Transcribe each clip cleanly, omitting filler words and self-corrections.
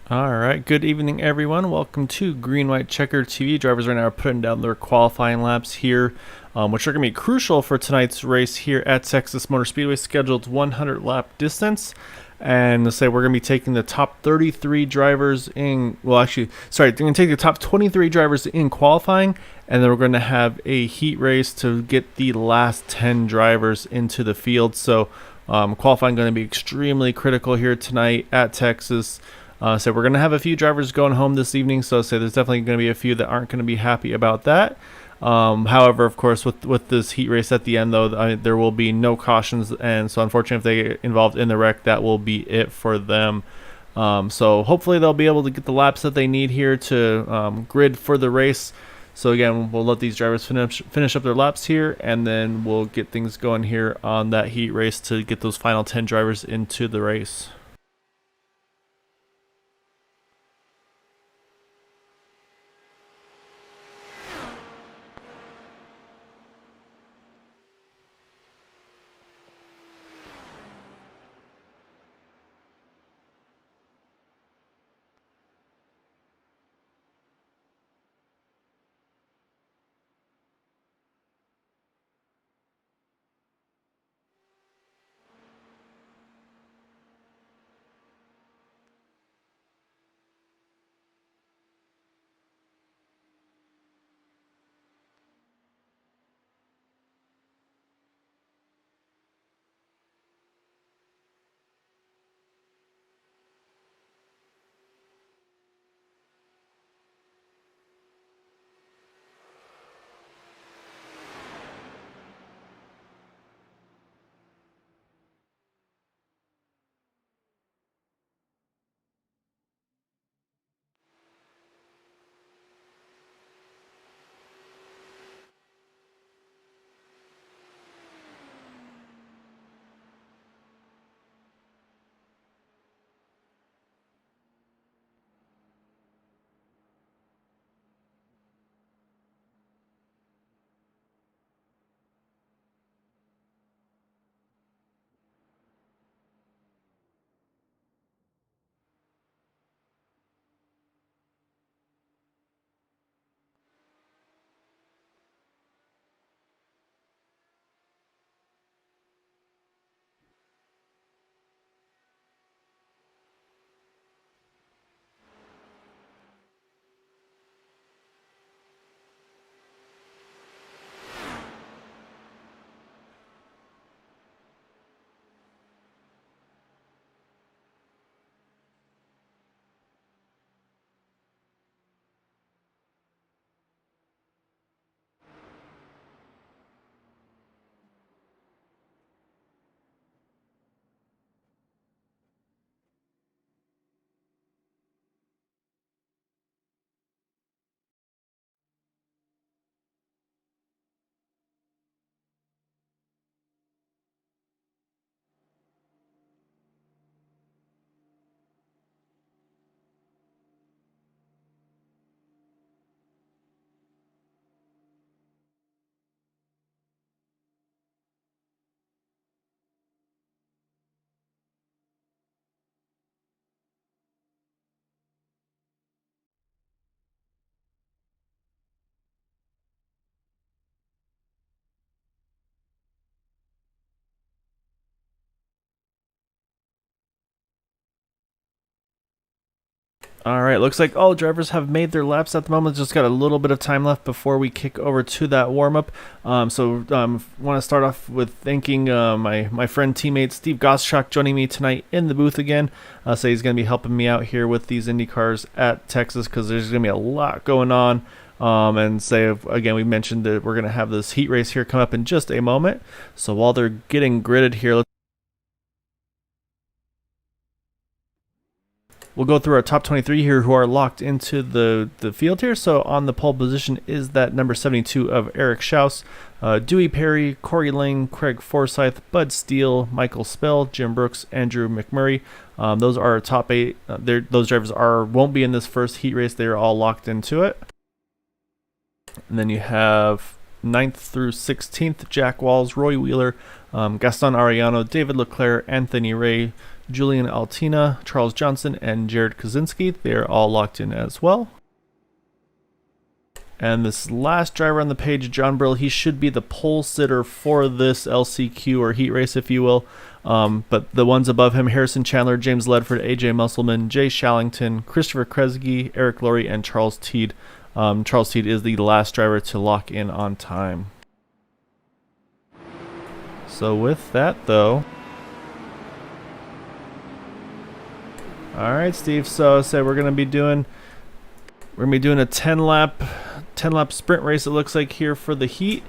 All right, good evening, everyone. Welcome to Green White Checker TV. Drivers right now are putting down their qualifying laps here, which are going to be crucial for tonight's race here at Texas Motor Speedway, scheduled 100 lap distance. And let's say we're going to be taking the top 33 drivers in, well, actually, sorry, they're going to take the top 23 drivers in qualifying, and then we're going to have a heat race to get the last 10 drivers into the field. So, qualifying going to be extremely critical here tonight at Texas. So we're going to have a few drivers going home this evening. So there's definitely going to be a few that aren't going to be happy about that. However, of course, with this heat race at the end, though, there will be no cautions. And so unfortunately, if they get involved in the wreck, that will be it for them. So hopefully they'll be able to get the laps that they need here to grid for the race. So again, we'll let these drivers finish up their laps here, and then we'll get things going here on that heat race to get those final 10 drivers into the race. All right, looks like all drivers have made their laps at the moment. Just got a little bit of time left before we kick over to that warm up. Want to start off with thanking my friend teammate Steve Gottschalk joining me tonight in the booth again. So he's going to be helping me out here with these Indy cars at Texas because there's going to be a lot going on. And say again, we mentioned that we're going to have this heat race here come up in just a moment. So while they're getting gridded here, we'll go through our top 23 here who are locked into the field here. So on the pole position is that number 72 of Eric Schaus, Dewey Perry, Corey Lang, Craig Forsyth, Bud Steele, Michael Spell, Jim Brooks, Andrew McMurray. Those are our top 8. Those drivers won't be in this first heat race. They're all locked into it. And then you have 9th through 16th, Jack Walls, Roy Wheeler, Gaston Arellano, David Leclerc, Anthony Ray, Julian Altina, Charles Johnson, and Jared Kaczynski. They're all locked in as well. And this last driver on the page, John Brill, he should be the pole sitter for this LCQ or heat race, if you will. But the ones above him, Harrison Chandler, James Ledford, AJ Musselman, Jay Shallington, Christopher Kresge, Eric Laurie, and Charles Teed. Charles Teed is the last driver to lock in on time. So with that, though... Alright, Steve, so we're going to be doing a 10-lap sprint race, it looks like, here for the heat.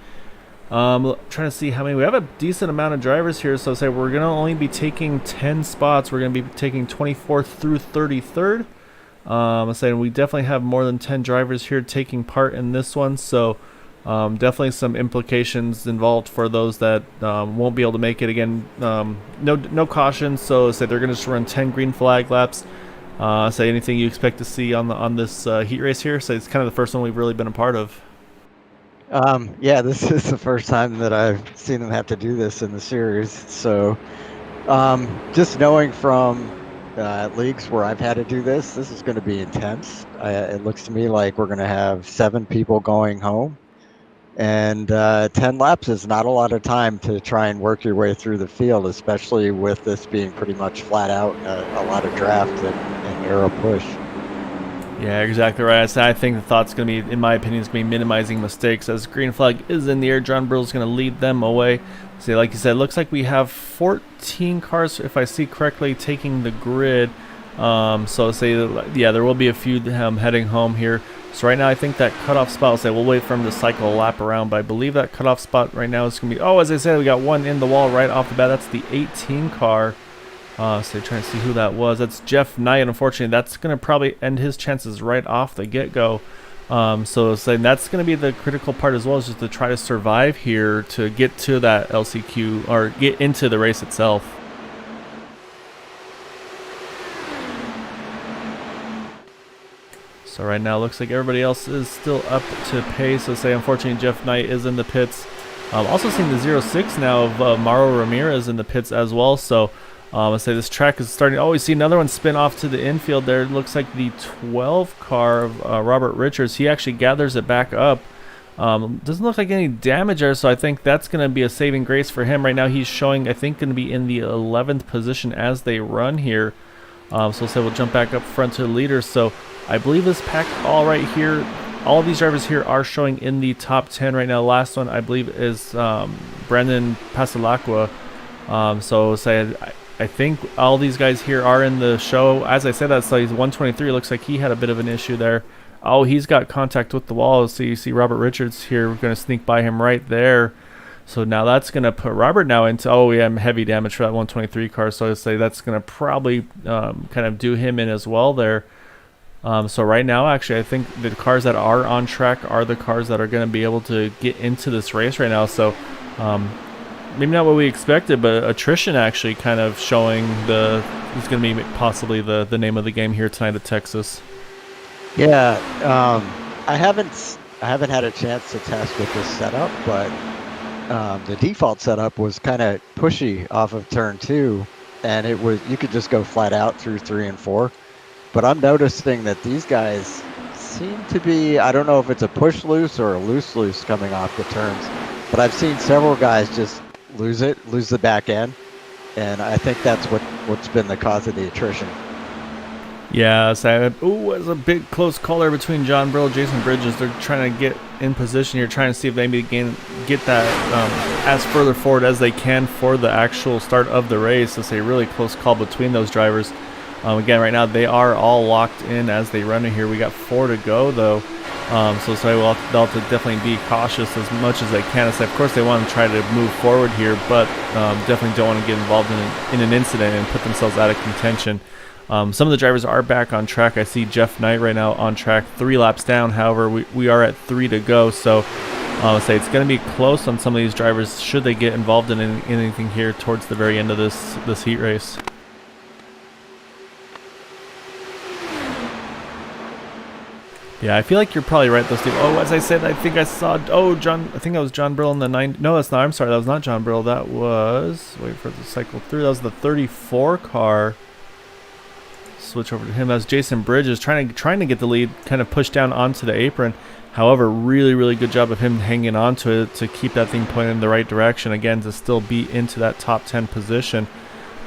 Trying to see how many. We have a decent amount of drivers here, so we're going to only be taking 10 spots. We're going to be taking 24th through 33rd. We definitely have more than 10 drivers here taking part in this one, so definitely some implications involved for those that won't be able to make it. Again, no cautions, so they're going to just run 10 green flag laps. Anything you expect to see on this heat race here? So it's kind of the first one we've really been a part of. Yeah, this is the first time that I've seen them have to do this in the series. So just knowing from leagues where I've had to do this is going to be intense. It looks to me like we're going to have 7 people going home. And 10 laps is not a lot of time to try and work your way through the field, especially with this being pretty much flat out, a lot of draft and aero push. Yeah, exactly right. I think the thought's going to be, in my opinion, is going to be minimizing mistakes. As green flag is in the air, John Brill is going to lead them away. So like you said, it looks like we have 14 cars, if I see correctly, taking the grid. There will be a few heading home here. So right now, I think that cutoff spot, we'll wait for him to cycle a lap around, but I believe that cutoff spot right now is going to be, as I said, we got one in the wall right off the bat. That's the 18 car. Trying to see who that was. That's Jeff Knight. Unfortunately, that's going to probably end his chances right off the get-go. That's going to be the critical part as well, is just to try to survive here to get to that LCQ or get into the race itself. So right now, it looks like everybody else is still up to pace. Unfortunately, Jeff Knight is in the pits. Also seeing the 06 now of Mauro Ramirez in the pits as well. So this track is starting. We see another one spin off to the infield there. It looks like the 12 car of Robert Richards. He actually gathers it back up. Doesn't look like any damage there, so I think that's going to be a saving grace for him. Right now, he's showing, I think, going to be in the 11th position as they run here. We'll jump back up front to the leaders. So I believe this pack all right here, all of these drivers here are showing in the top 10 right now. Last one, I believe, is Brandon Pasalacqua. I think all these guys here are in the show. As I said, that's like 123. Looks like he had a bit of an issue there. He's got contact with the wall. So you see Robert Richards here. We're going to sneak by him right there. So now that's going to put Robert now into, heavy damage for that 123 car. So I'd say that's going to probably kind of do him in as well there. So right now, actually, I think the cars that are on track are the cars that are going to be able to get into this race right now. So maybe not what we expected, but attrition actually kind of showing who's going to be possibly the name of the game here tonight at Texas. Yeah, I haven't had a chance to test with this setup, but the default setup was kind of pushy off of turn 2, and you could just go flat out through 3 and 4. But I'm noticing that these guys seem to be, I don't know if it's a push loose or a loose coming off the turns, but I've seen several guys just lose the back end, and I think that's what's been the cause of the attrition. Yeah, it was a big close call there between John Brill and Jason Bridges. They're trying to get in position here, trying to see if maybe they can get that as further forward as they can for the actual start of the race. It's a really close call between those drivers. Again, right now they are all locked in as they run in here. We got 4 to go though. They'll have to definitely be cautious as much as they can. Of course, they want to try to move forward here, but definitely don't want to get involved in an incident and put themselves out of contention. Some of the drivers are back on track. I see Jeff Knight right now on track, 3 laps down. However, we are at 3 to go, so it's going to be close on some of these drivers should they get involved in anything here towards the very end of this heat race. Yeah, I feel like you're probably right though, Steve. Oh, as I said, I think I saw. Oh, John. I think that was John Brill in the 9. No, that's not. I'm sorry, that was not John Brill. That was. Wait for it to cycle through. That was the 34 car. Switch over to him. That was Jason Bridges trying to get the lead, kind of pushed down onto the apron. However, really good job of him hanging on to it to keep that thing pointed in the right direction. Again, to still be into that top 10 position.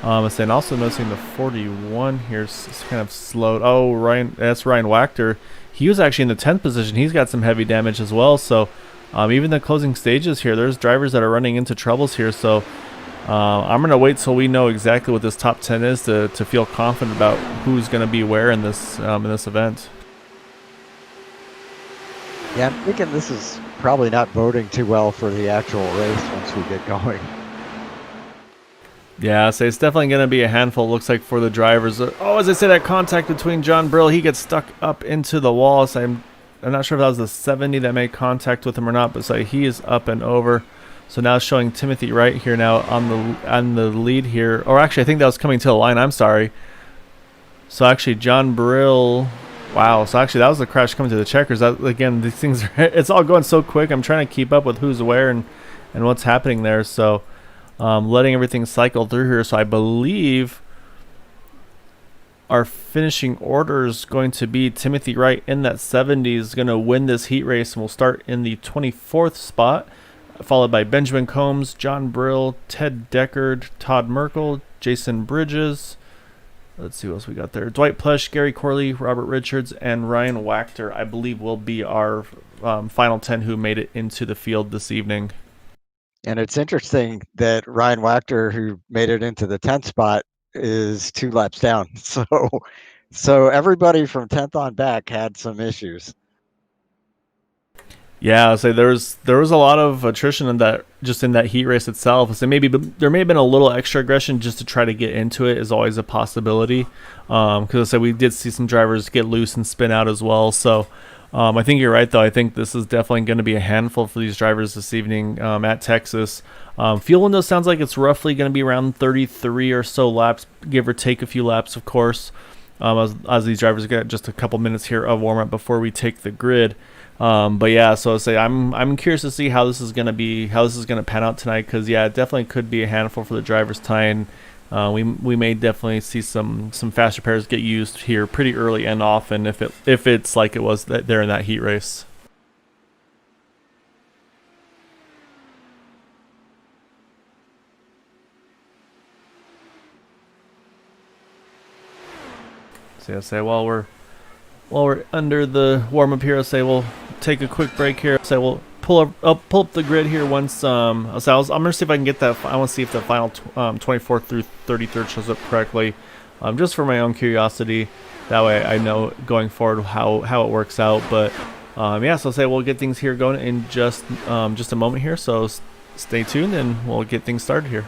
And also noticing the 41 here is kind of slowed. Oh, Ryan, that's Ryan Wachter. He was actually in the 10th position. He's got some heavy damage as well. So even the closing stages here, there's drivers that are running into troubles here. So I'm going to wait till we know exactly what this top 10 is to feel confident about who's going to be where in this event. Yeah, I'm thinking this is probably not boding too well for the actual race once we get going. Yeah, so it's definitely going to be a handful, looks like, for the drivers. Oh, as I said, that contact between John Brill, he gets stuck up into the wall. So I'm not sure if that was the 70 that made contact with him or not, but so he is up and over. So now showing Timothy Wright here now on the lead here. Or actually, I think that was coming to the line. I'm sorry. So actually, John Brill. Wow. So actually, that was the crash coming to the checkers. That, again, these things are, it's all going so quick. I'm trying to keep up with who's where and what's happening there. So letting everything cycle through here. So I believe our finishing order is going to be Timothy Wright in that 70 is going to win this heat race, and we'll start in the 24th spot, followed by Benjamin Combs, John Brill, Ted Deckard, Todd Merkel, Jason Bridges. Let's see what else we got there. Dwight Plush, Gary Corley, Robert Richards, and Ryan Wachter, I believe, will be our final 10 who made it into the field this evening. And it's interesting that Ryan Wachter, who made it into the 10th spot, is 2 laps down. So everybody from 10th on back had some issues. Yeah, so there was a lot of attrition in that, just in that heat race itself. So maybe there may have been a little extra aggression just to try to get into it is always a possibility. Because I said we did see some drivers get loose and spin out as well. So I think you're right though. I think this is definitely going to be a handful for these drivers this evening at Texas. Fuel window sounds like it's roughly going to be around 33 or so laps, give or take a few laps, of course. As these drivers get just a couple minutes here of warm up before we take the grid. But yeah, so I say I'm curious to see how this is gonna pan out tonight, because yeah, it definitely could be a handful for the drivers tonight. We may definitely see some faster pairs get used here pretty early and often if it's like it was there in that heat race. So I say while we're under the warm up here, I say we'll take a quick break here. I say we'll pull up the grid here once. I'm gonna see if I can get that. I want to see if the final 24th through 33rd shows up correctly, just for my own curiosity. That way I know going forward how it works out. But yeah, so I'll say we'll get things here going in just a moment here. So stay tuned and we'll get things started here.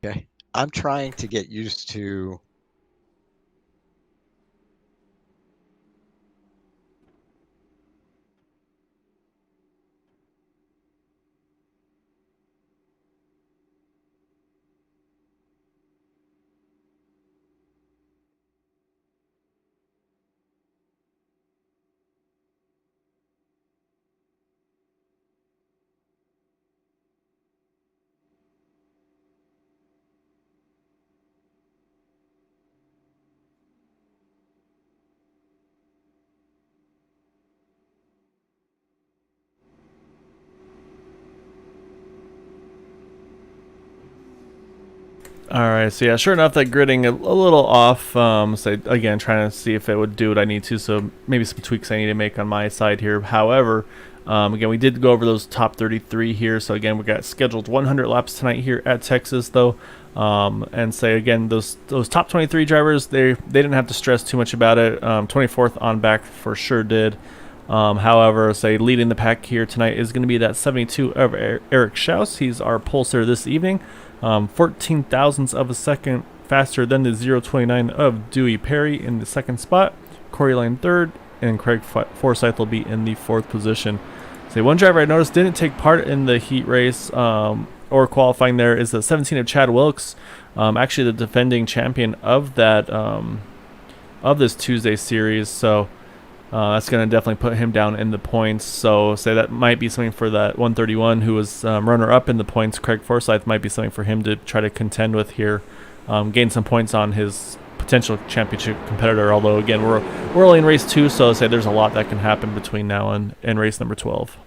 Okay. I'm trying to get used to All right, so yeah, sure enough, that gridding a little off. So again, trying to see if it would do what I need to. So maybe some tweaks I need to make on my side here. However, again, we did go over those top 33 here. So again, we got scheduled 100 laps tonight here at Texas, though. And say again, those top 23 drivers, they didn't have to stress too much about it. 24th on back for sure did. However, say leading the pack here tonight is going to be that 72 of Eric Schaus. He's our pole sitter this evening. 14 thousandths of a second faster than the 0.29 of Dewey Perry in the second spot. Corey Lane third, and Craig Forsyth will be in the fourth position. So one driver I noticed didn't take part in the heat race or qualifying there is the 17 of Chad Wilkes, actually the defending champion of that of this Tuesday series. So that's going to definitely put him down in the points. So say that might be something for that 131 who was runner-up in the points. Craig Forsyth might be something for him to try to contend with here, gain some points on his potential championship competitor. Although again, we're only in race 2, so say there's a lot that can happen between now and race number 12.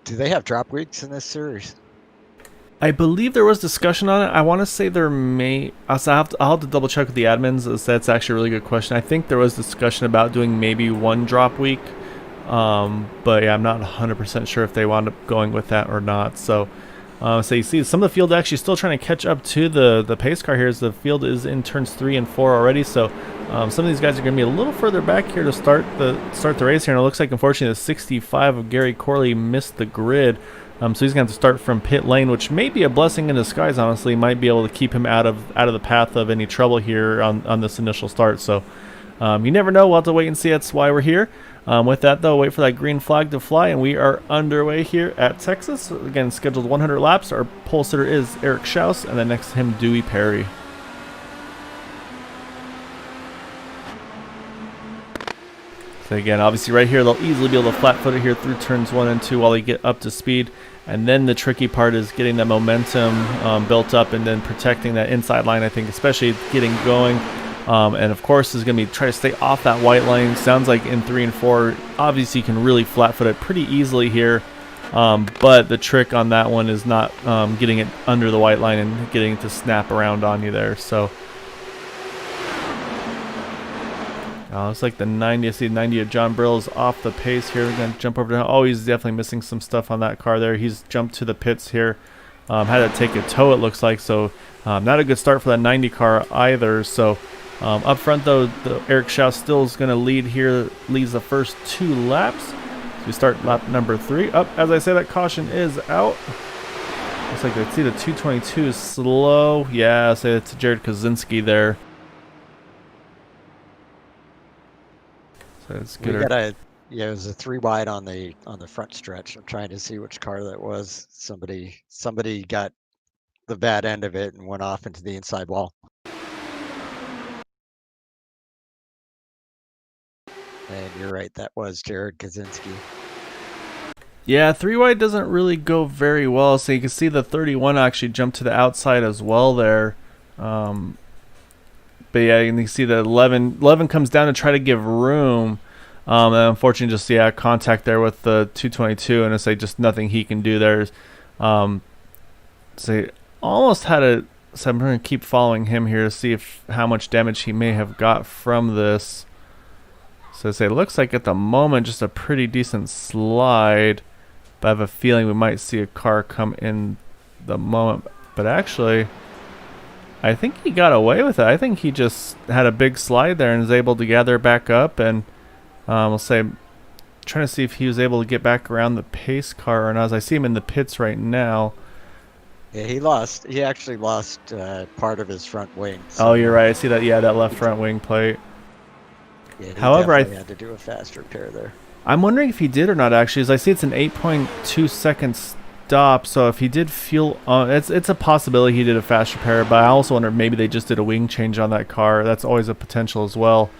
Do they have drop weeks in this series? I believe there was discussion on it. I want to say there may. I'll have to double check with the admins. That's actually a really good question. I think there was discussion about doing maybe one drop week, but yeah, I'm not 100% sure if they wound up going with that or not. So you see some of the field actually still trying to catch up to the pace car here, as the field is in turns 3 and 4 already. So some of these guys are going to be a little further back here to start the race here. And it looks like unfortunately the 65 of Gary Corley missed the grid. So he's going to have to start from pit lane, which may be a blessing in disguise, honestly. Might be able to keep him out of the path of any trouble here on this initial start. So you never know. We'll have to wait and see. That's why we're here. With that, though, wait for that green flag to fly, and we are underway here at Texas. Again, scheduled 100 laps. Our pole sitter is Eric Schaus, and then next to him, Dewey Perry. So again, obviously right here, they'll easily be able to flat-foot it here through turns 1 and 2 while they get up to speed. And then the tricky part is getting that momentum built up and then protecting that inside line, I think, especially getting going. And of course, is going to be try to stay off that white line. Sounds like in 3 and 4, obviously you can really flat-foot it pretty easily here. But the trick on that one is not getting it under the white line and getting it to snap around on you there. So looks like the 90. I see 90 of John Brill is off the pace here. We're going to jump over to him. Oh, he's definitely missing some stuff on that car there. He's jumped to the pits here. Had to take a tow, it looks like. So not a good start for that 90 car either. So up front, though, Eric Schaus still is going to lead here. Leads the first 2 laps. So we start lap number 3. Up, as I say, that caution is out. Looks like they see the 222 is slow. Yeah, I'll say it's Jared Kaczynski there. So it's good. Yeah, it was a 3 wide on the front stretch. I'm trying to see which car that was. Somebody got the bad end of it and went off into the inside wall. And you're right, that was Jared Kaczynski. Yeah, 3 wide doesn't really go very well. So you can see the 31 actually jumped to the outside as well there. But yeah, you can see the 11 comes down to try to give room. And unfortunately, just contact there with the 222, and it's like just nothing he can do there. So almost had a. So I'm going to keep following him here to see how much damage he may have got from this. So it looks like at the moment just a pretty decent slide, but I have a feeling we might see a car come in the moment. But actually, I think he got away with it. I think he just had a big slide there and was able to gather back up. And we'll say, trying to see if he was able to get back around the pace car or not. As I see him in the pits right now. Yeah, he actually lost part of his front wing. So. Oh, you're right. I see that. Yeah, that left front wing plate. Yeah, however, I had to do a fast repair there. I'm wondering if he did or not. Actually, as I see, it's an 8.2 second stop. So if he did fuel on, it's a possibility he did a fast repair. But I also wonder if maybe they just did a wing change on that car. That's always a potential as well.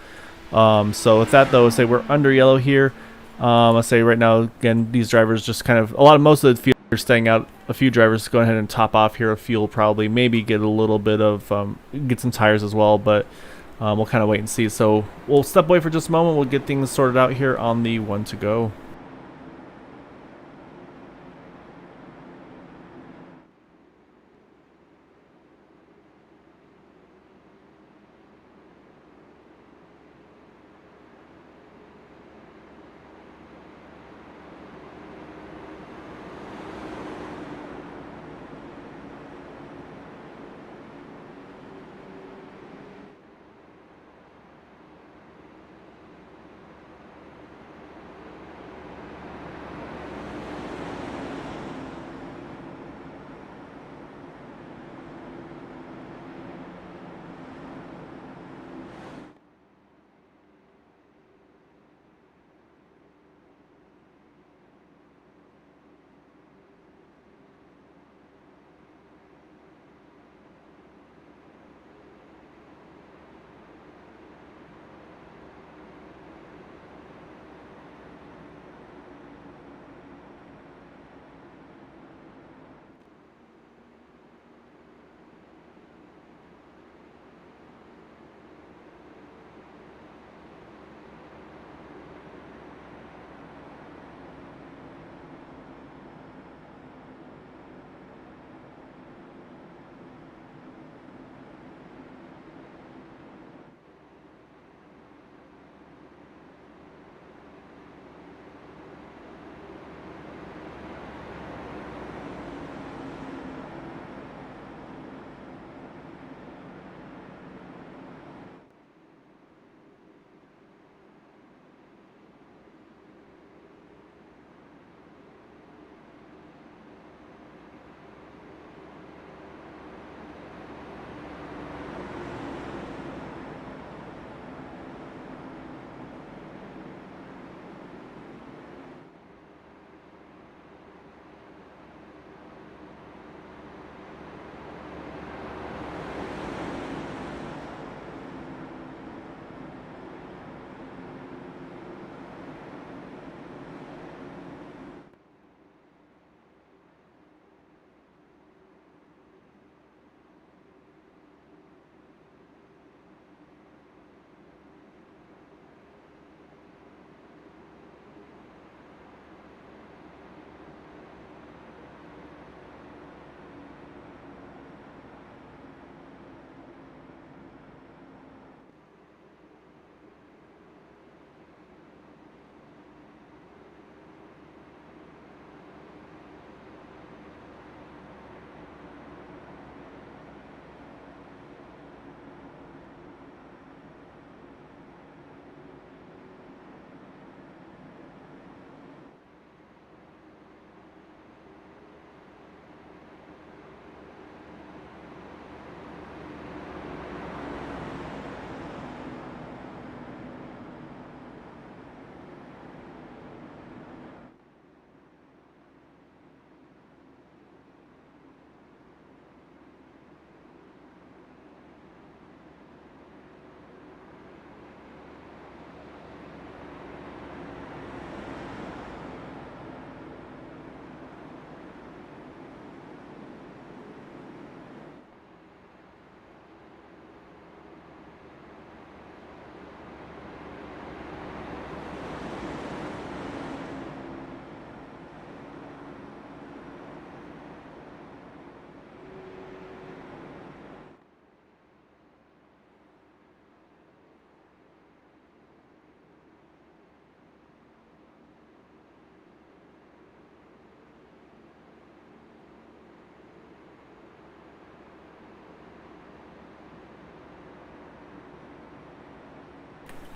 So with that though, say we're under yellow here. Let's say right now again, these drivers just kind of most of the field are staying out. A few drivers go ahead and top off here. A fuel probably, maybe get a little bit of get some tires as well, but. We'll kind of wait and see. So we'll step away for just a moment. We'll get things sorted out here on the 1 to go.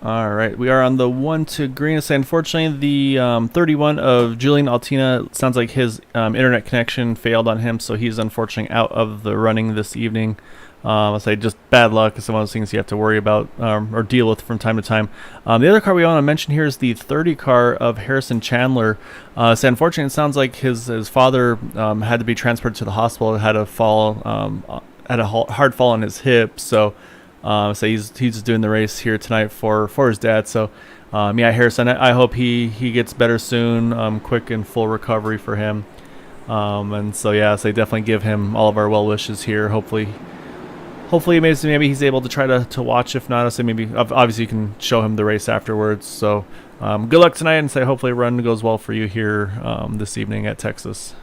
All right, we are on the 1 to green. So unfortunately, the 31 of Julian Altina sounds like his internet connection failed on him, so he's unfortunately out of the running this evening. I'll say just bad luck. It's one of those things you have to worry about or deal with from time to time. The other car we want to mention here is the 30 car of Harrison Chandler. So unfortunately, it sounds like his father had to be transported to the hospital. Had a fall, had a hard fall on his hip, so. So he's doing the race here tonight for his dad. So yeah, Harrison, I hope he gets better soon. Quick and full recovery for him. And so yeah, so definitely give him all of our well wishes here. Hopefully maybe he's able to try to watch. If not, I'll say maybe obviously you can show him the race afterwards. So good luck tonight, and say hopefully run goes well for you here this evening at Texas.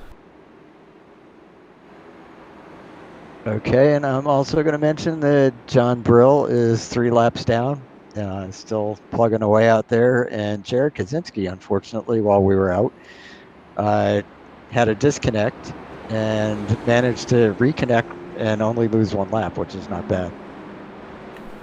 Okay, and I'm also going to mention that John Brill is 3 laps down, still plugging away out there. And Jared Kaczynski, unfortunately, while we were out, had a disconnect and managed to reconnect and only lose 1 lap, which is not bad.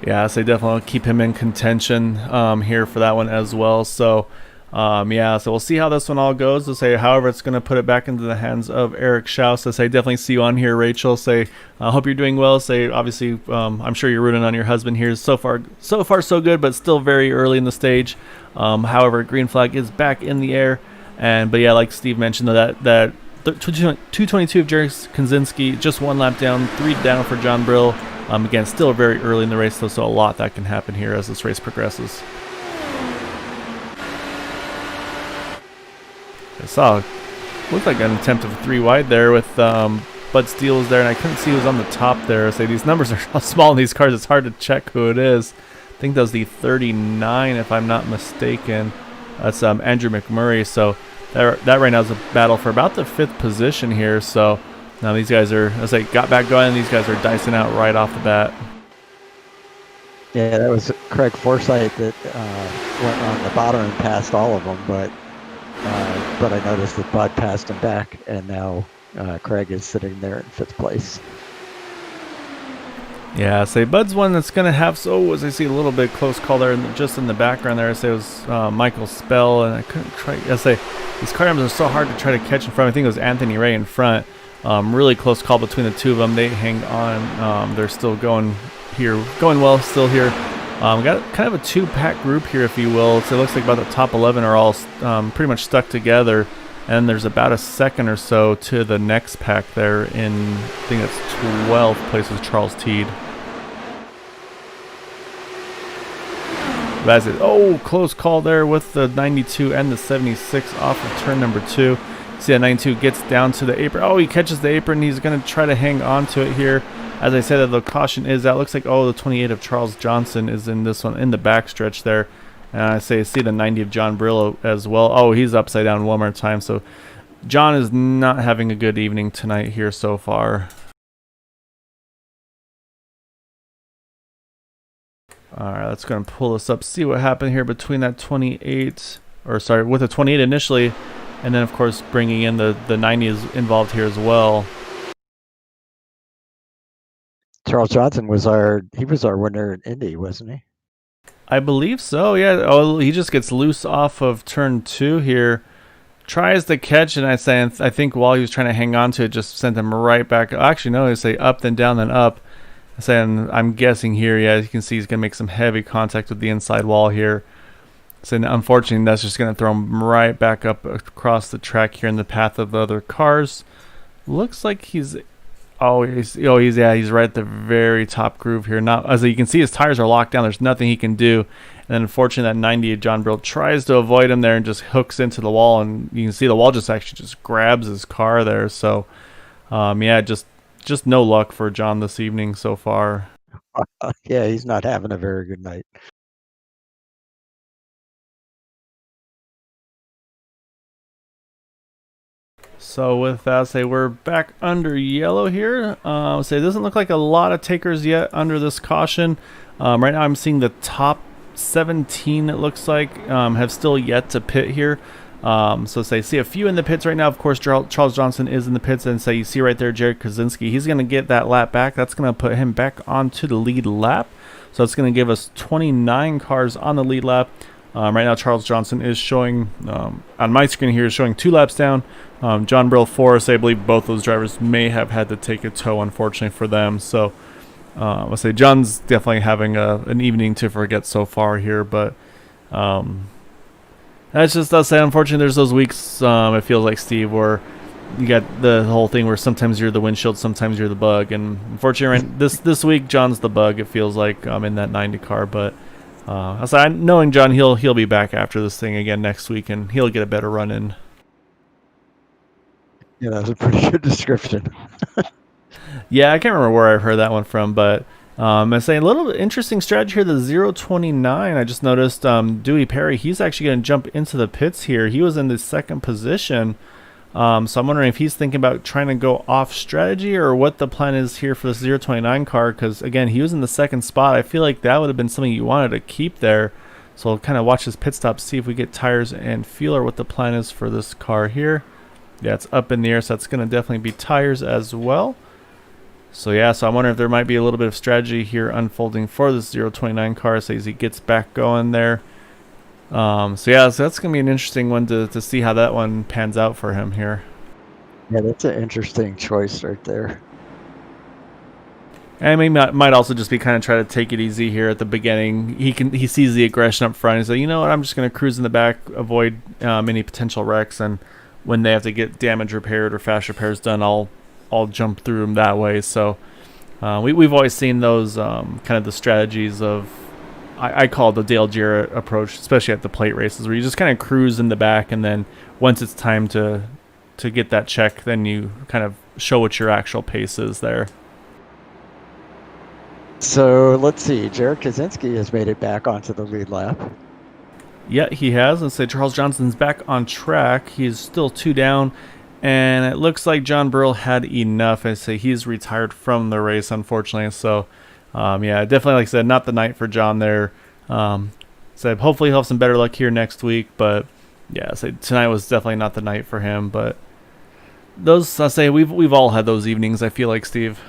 Yeah, so definitely keep him in contention here for that one as well. So yeah, so we'll see how this one all goes. To say, however, it's going to put it back into the hands of Eric Schaus. So say, definitely see you on here, Rachel. Say, I hope you're doing well. Say, obviously, I'm sure you're rooting on your husband here. So far, so good, but still very early in the stage. However, green flag is back in the air, but yeah, like Steve mentioned, that 222 of Jared Kaczynski, just 1 lap down, 3 down for John Brill. Again, still very early in the race, though, so a lot that can happen here as this race progresses. I saw, looked like an attempt of a 3 wide there with Bud Steele was there, and I couldn't see who was on the top there. So these numbers are small in these cars. It's hard to check who it is. I think that was the 39, if I'm not mistaken. That's Andrew McMurray. So that right now is a battle for about the 5th position here. So now these guys are, as they got back going, and these guys are dicing out right off the bat. Yeah, that was Craig Forsyth that went on the bottom and passed all of them, but I noticed that Bud passed him back, and now Craig is sitting there in 5th place. Yeah, say Bud's one that's going to have, so as I see a little bit close call there, just in the background there, I say it was Michael Spell, and I couldn't try, I say these car numbers are so hard to try to catch in front. I think it was Anthony Ray in front. Really close call between the two of them. They hang on. They're still going here, going well still here. Got kind of a 2-pack group here, if you will. So it looks like about the top 11 are all pretty much stuck together. And there's about a second or so to the next pack there in, I think that's 12th place is Charles Teed. That's it. Oh, close call there with the 92 and the 76 off of turn number 2. See that 92 gets down to the apron. Oh, he catches the apron. He's going to try to hang on to it here. As I said, the caution is out. Looks like, the 28 of Charles Johnson is in this one, in the backstretch there. And I see the 90 of John Brillo as well. Oh, he's upside down one more time. So John is not having a good evening tonight here so far. All right, let's go and pull this up, see what happened here between that 28, or sorry, with the 28 initially, and then of course bringing in the 90 is involved here as well. Charles Johnson was our winner in Indy, wasn't he? I believe so, yeah. Oh, he just gets loose off of turn 2 here. Tries to catch, and I think while he was trying to hang on to it, just sent him right back. Actually, no, he say up, then down, then up. And I'm guessing here, yeah, as you can see, he's going to make some heavy contact with the inside wall here. So unfortunately, that's just going to throw him right back up across the track here in the path of the other cars. Looks like he's right at the very top groove here. Not, as you can see, his tires are locked down. There's nothing he can do. And then unfortunately, that 90 John Brill tries to avoid him there and just hooks into the wall. And you can see the wall just grabs his car there. So, yeah, just no luck for John this evening so far. Yeah, he's not having a very good night. So with that, we're back under yellow here. It doesn't look like a lot of takers yet under this caution. Right now I'm seeing the top 17, it looks like, have still yet to pit here. See a few in the pits right now. Of course, Charles Johnson is in the pits, and you see right there Jared Kaczynski. He's going to get that lap back. That's going to put him back onto the lead lap. So it's going to give us 29 cars on the lead lap. Right now, Charles Johnson is showing, on my screen here, is showing 2 laps down. John Brill, Forrest, I believe both those drivers may have had to take a tow, unfortunately for them. So I'll say John's definitely having an evening to forget so far here, but that's just us. Unfortunately, there's those weeks, it feels like, Steve, where you got the whole thing where sometimes you're the windshield, sometimes you're the bug, and unfortunately, this week John's the bug. It feels like in that 90 car, but knowing John, he'll be back after this thing again next week, and he'll get a better run in. Yeah, that was a pretty good description. Yeah, I can't remember where I heard that one from, but I say a little interesting strategy here. The 029. I just noticed Dewey Perry. He's actually going to jump into the pits here. He was in the second position. So I'm wondering if he's thinking about trying to go off strategy or what the plan is here for this 029 car. Because again, he was in the second spot. I feel like that would have been something you wanted to keep there. So I'll kind of watch his pit stop, see if we get tires and fuel or what the plan is for this car here. Yeah, it's up in the air, so that's going to definitely be tires as well. So yeah, so I'm wondering if there might be a little bit of strategy here unfolding for this 029 car as he gets back going there. So that's going to be an interesting one to see how that one pans out for him here. Yeah, that's an interesting choice right there. And he might also just be kind of try to take it easy here at the beginning. He sees the aggression up front. He's like, you know what, I'm just going to cruise in the back, avoid any potential wrecks, and when they have to get damage repaired or fast repairs done, I'll jump through them that way. So we've always seen those kind of the strategies of, I call it the Dale Jarrett approach, especially at the plate races, where you just kind of cruise in the back, and then once it's time to get that check, then you kind of show what your actual pace is there. So let's see. Jared Kaczynski has made it back onto the lead lap. Yeah, he has. Let's say Charles Johnson's back on track. He's still 2 down. And it looks like John Burrell had enough. I say he's retired from the race, unfortunately. So, yeah, definitely, like I said, not the night for John there. So hopefully he'll have some better luck here next week. But yeah, so tonight was definitely not the night for him. But those, I say, we've all had those evenings. I feel like, Steve.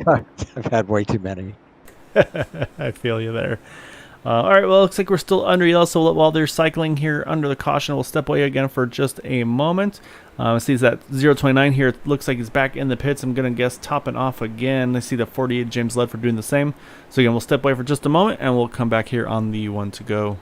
I've had way too many. I feel you there. All right, well, it looks like we're still under yellow, so while they're cycling here under the caution, we'll step away again for just a moment. See that 029 here. It looks like he's back in the pits. I'm going to guess topping off again. I see the 48 James Ledford doing the same. So again, we'll step away for just a moment, and we'll come back here on the one to go.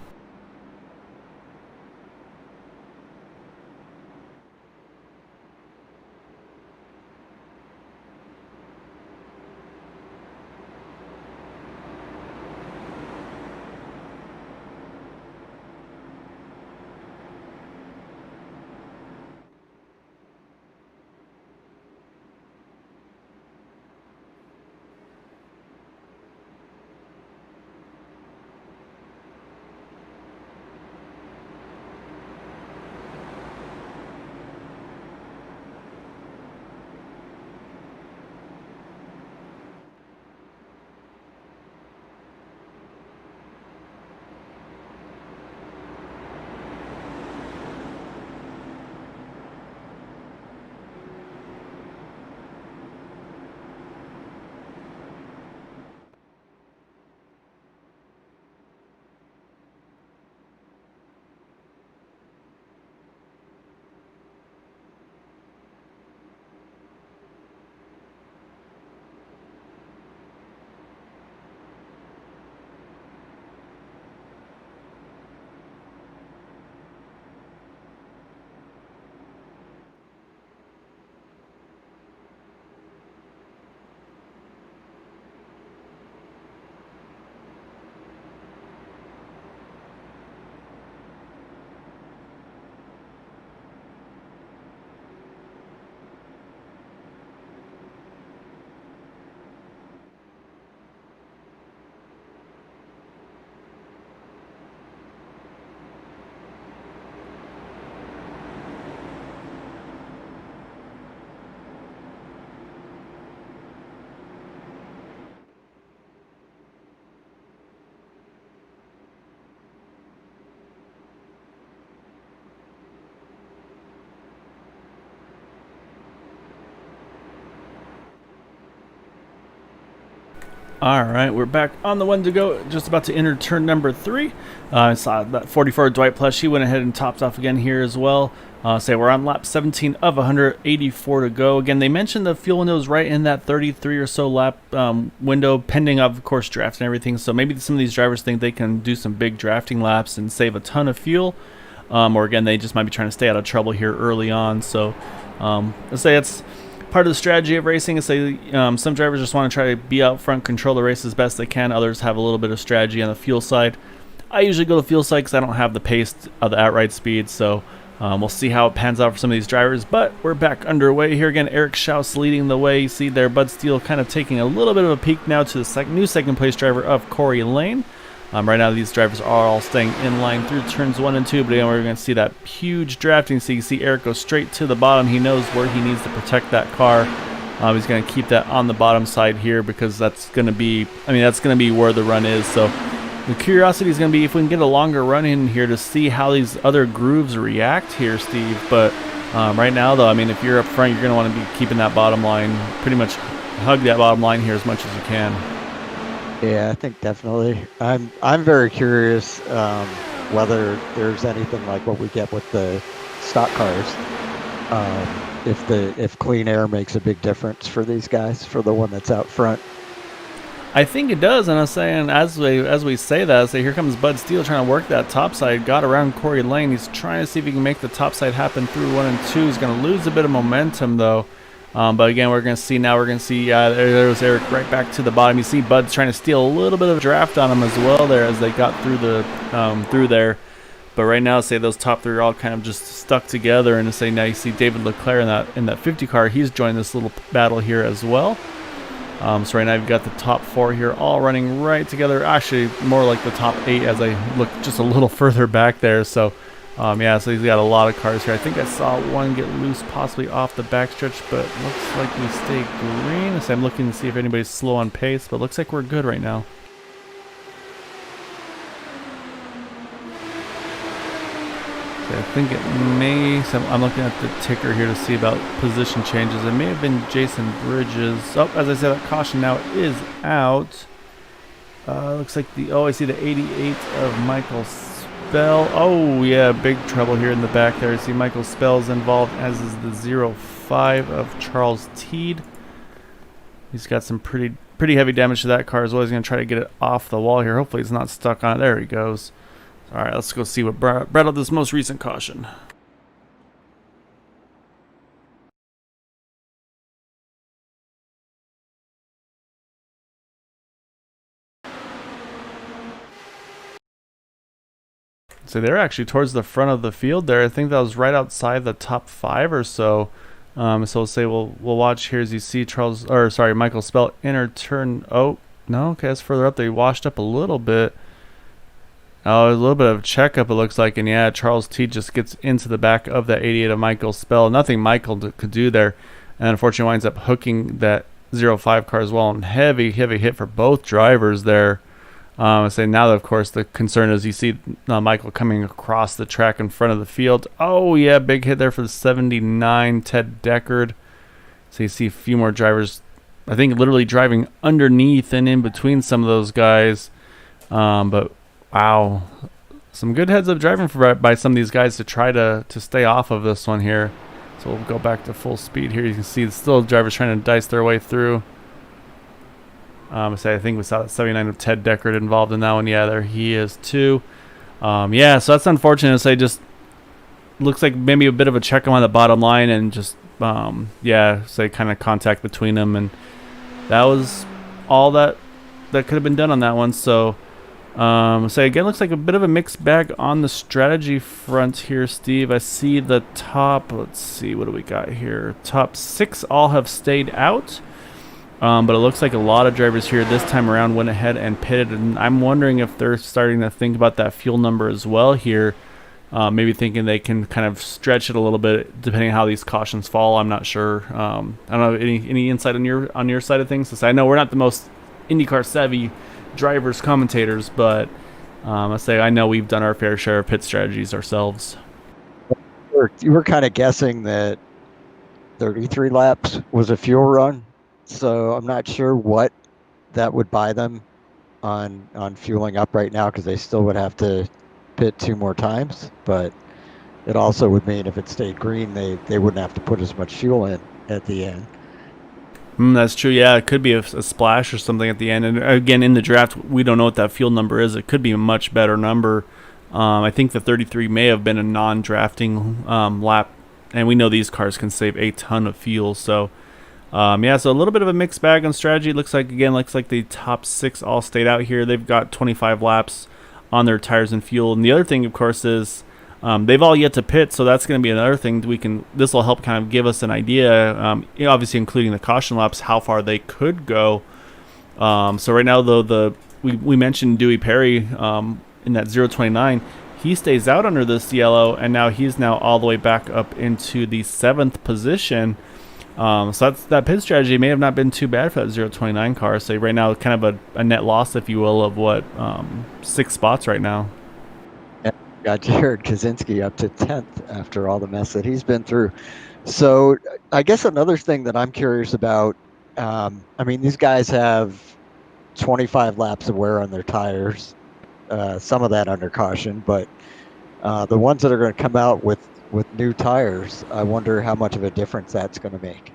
All right, we're back on the one to go. Just about to enter turn number 3. I saw that 44 Dwight Plush. He went ahead and topped off again here as well. Say we're on lap 17 of 184 to go. Again, they mentioned the fuel window is right in that 33 or so lap window, pending of course draft and everything. So maybe some of these drivers think they can do some big drafting laps and save a ton of fuel. Or again, they just might be trying to stay out of trouble here early on. So let's say it's part of the strategy of racing. Is say some drivers just want to try to be out front, control the race as best they can. Others have a little bit of strategy on the fuel side. I usually go to fuel side because I don't have the pace of the outright speed. So we'll see how it pans out for some of these drivers. But we're back underway here again. Eric Schaus leading the way. You see there, Bud Steele kind of taking a little bit of a peek now to the new second place driver of Corey Lane. Right now, these drivers are all staying in line through turns 1 and 2, but again, we're going to see that huge drafting. So you see Eric go straight to the bottom. He knows where he needs to protect that car. He's going to keep that on the bottom side here because that's going to be, that's going to be where the run is. So the curiosity is going to be if we can get a longer run in here to see how these other grooves react here, Steve. But right now, though, if you're up front, you're going to want to be keeping that bottom line, pretty much hug that bottom line here as much as you can. Yeah, I think definitely. I'm very curious whether there's anything like what we get with the stock cars. If clean air makes a big difference for these guys, for the one that's out front. I think it does, and I'm saying as we say that, here comes Bud Steele trying to work that top side. Got around Corey Lane. He's trying to see if he can make the top side happen through 1 and 2. He's going to lose a bit of momentum though. But again, we're going to see there's Eric right back to the bottom. You see Bud's trying to steal a little bit of draft on him as well there as they got through through there. But right now, say those top 3 are all kind of just stuck together. And say now you see David Leclerc in that 50 car. He's joined this little battle here as well. So right now you've got the top 4 here all running right together. Actually, more like the top 8 as I look just a little further back there. So so he's got a lot of cars here. I think I saw one get loose possibly off the backstretch, but looks like we stay green. So I'm looking to see if anybody's slow on pace, but looks like we're good right now. So I think it may, so I'm looking at the ticker here to see about position changes. It may have been Jason Bridges. Oh, as I said, that caution now is out. Looks like I see the 88 of Michael Spell. Oh yeah, big trouble here in the back there. You see Michael Spell's involved, as is the 05 of Charles Teed. He's got some pretty heavy damage to that car as well. He's going to try to get it off the wall here. Hopefully he's not stuck on it. There he goes. All right, let's go see what brought out this most recent caution. So they're actually towards the front of the field there. I think that was right outside the top 5 or so. So we'll say we'll watch here as you see Michael Spell enter turn. Oh no, okay, that's further up there. He washed up a little bit. Oh, a little bit of checkup it looks like, and yeah, Charles T just gets into the back of that 88 of Michael Spell. Nothing Michael could do there, and unfortunately winds up hooking that 05 car as well. And heavy hit for both drivers there. I say now that of course the concern is you see Michael coming across the track in front of the field. Oh yeah, big hit there for the 79 Ted Deckard. So you see a few more drivers, I think literally driving underneath and in between some of those guys. But wow, some good heads up driving by some of these guys to try to stay off of this one here. So we'll go back to full speed here. You can see still drivers trying to dice their way through. I think we saw that 79 of Ted Deckard involved in that one. Yeah, there he is too. So that's unfortunate. Say just looks like maybe a bit of a check on the bottom line and just say kind of contact between them, and that was all that could have been done on that one. So again, looks like a bit of a mixed bag on the strategy front here, Steve. I see the top. Let's see, what do we got here? Top 6 all have stayed out. But it looks like a lot of drivers here this time around went ahead and pitted, and I'm wondering if they're starting to think about that fuel number as well here. Maybe thinking they can kind of stretch it a little bit depending on how these cautions fall. I'm not sure. I don't know any insight on your side of things. I know we're not the most IndyCar savvy drivers, commentators, but I know we've done our fair share of pit strategies ourselves. You were kind of guessing that 33 laps was a fuel run. So I'm not sure what that would buy them on fueling up right now because they still would have to pit 2 more times. But it also would mean if it stayed green, they wouldn't have to put as much fuel in at the end. That's true. Yeah, it could be a splash or something at the end. And again, in the draft, we don't know what that fuel number is. It could be a much better number. I think the 33 may have been a non-drafting lap, and we know these cars can save a ton of fuel. So, yeah, so a little bit of a mixed bag on strategy. Looks like the top 6 all stayed out here. They've got 25 laps on their tires and fuel. And the other thing, of course, is they've all yet to pit, so that's going to be another thing this will help kind of give us an idea, obviously including the caution laps, how far they could go. So right now, though, we mentioned Dewey Perry in that 029. He stays out under this yellow, and now he's all the way back up into the 7th position. So that pit strategy may have not been too bad for that 029 car. So right now, kind of a net loss, if you will, of 6 spots right now. Got Jared Kaczynski up to 10th after all the mess that he's been through. So I guess another thing that I'm curious about, I mean, these guys have 25 laps of wear on their tires, some of that under caution, but the ones that are going to come out with new tires, I wonder how much of a difference that's going to make.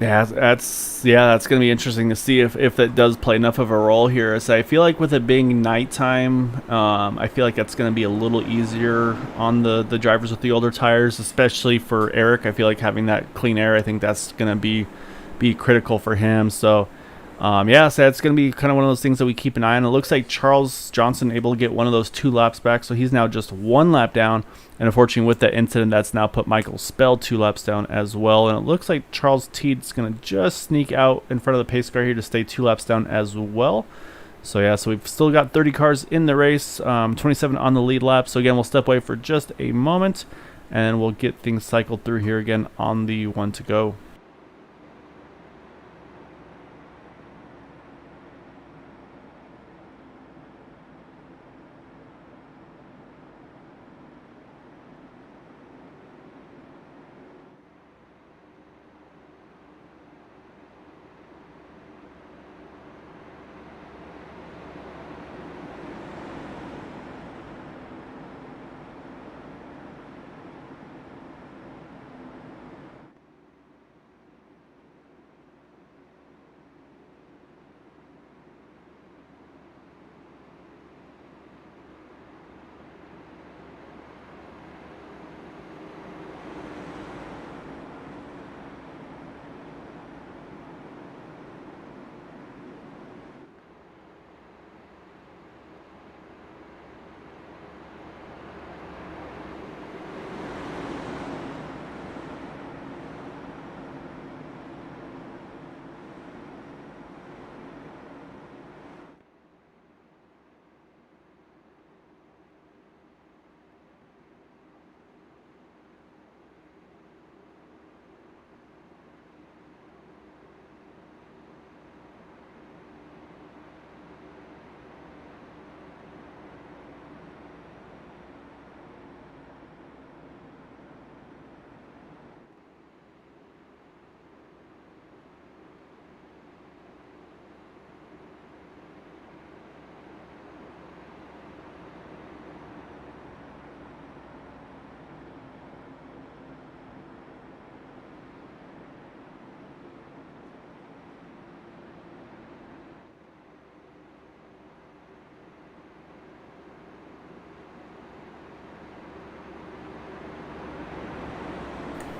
Yeah, that's going to be interesting to see if it does play enough of a role here. So I feel like with it being nighttime, I feel like that's going to be a little easier on the drivers with the older tires, especially for Eric. I feel like having that clean air, I think that's going to be critical for him. So, yeah, so it's going to be kind of one of those things that we keep an eye on. It looks like Charles Johnson able to get one of those 2 laps back, so he's now just 1 lap down. And unfortunately, with that incident, that's now put Michael Spell 2 laps down as well. And it looks like Charles Teed's going to just sneak out in front of the pace car here to stay 2 laps down as well. So, yeah, so we've still got 30 cars in the race, 27 on the lead lap. So, again, we'll step away for just a moment, and we'll get things cycled through here again on the 1 to go.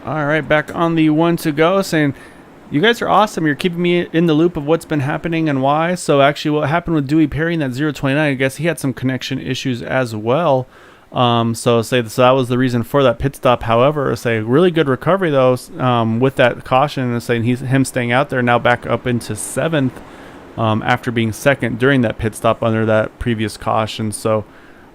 All right, back on the 1 to go, saying, you guys are awesome. You're keeping me in the loop of what's been happening and why. So actually what happened with Dewey Perry in that 029, I guess he had some connection issues as well. So that was the reason for that pit stop. However, really good recovery though, with that caution, and saying him staying out there now back up into 7th after being 2nd during that pit stop under that previous caution. So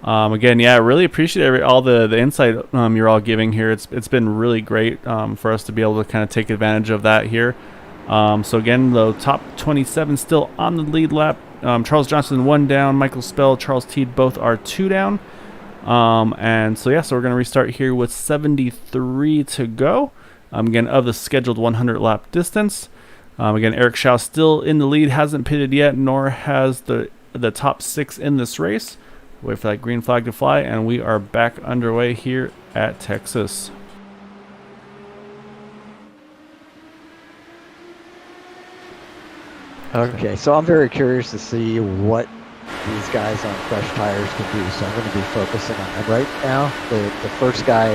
again, yeah, I really appreciate all the insight you're all giving here. It's been really great for us to be able to kind of take advantage of that here. So again, the top 27 still on the lead lap. Charles Johnson 1 down, Michael Spell, Charles Teed both are 2 down. And so yeah, so we're going to restart here with 73 to go. Again, of the scheduled 100 lap distance. Again, Eric Shaw still in the lead, hasn't pitted yet, nor has the top 6 in this race. Wait for that green flag to fly, and we are back underway here at Texas. Okay, so I'm very curious to see what these guys on fresh tires can do. So I'm going to be focusing on them right now. The first guy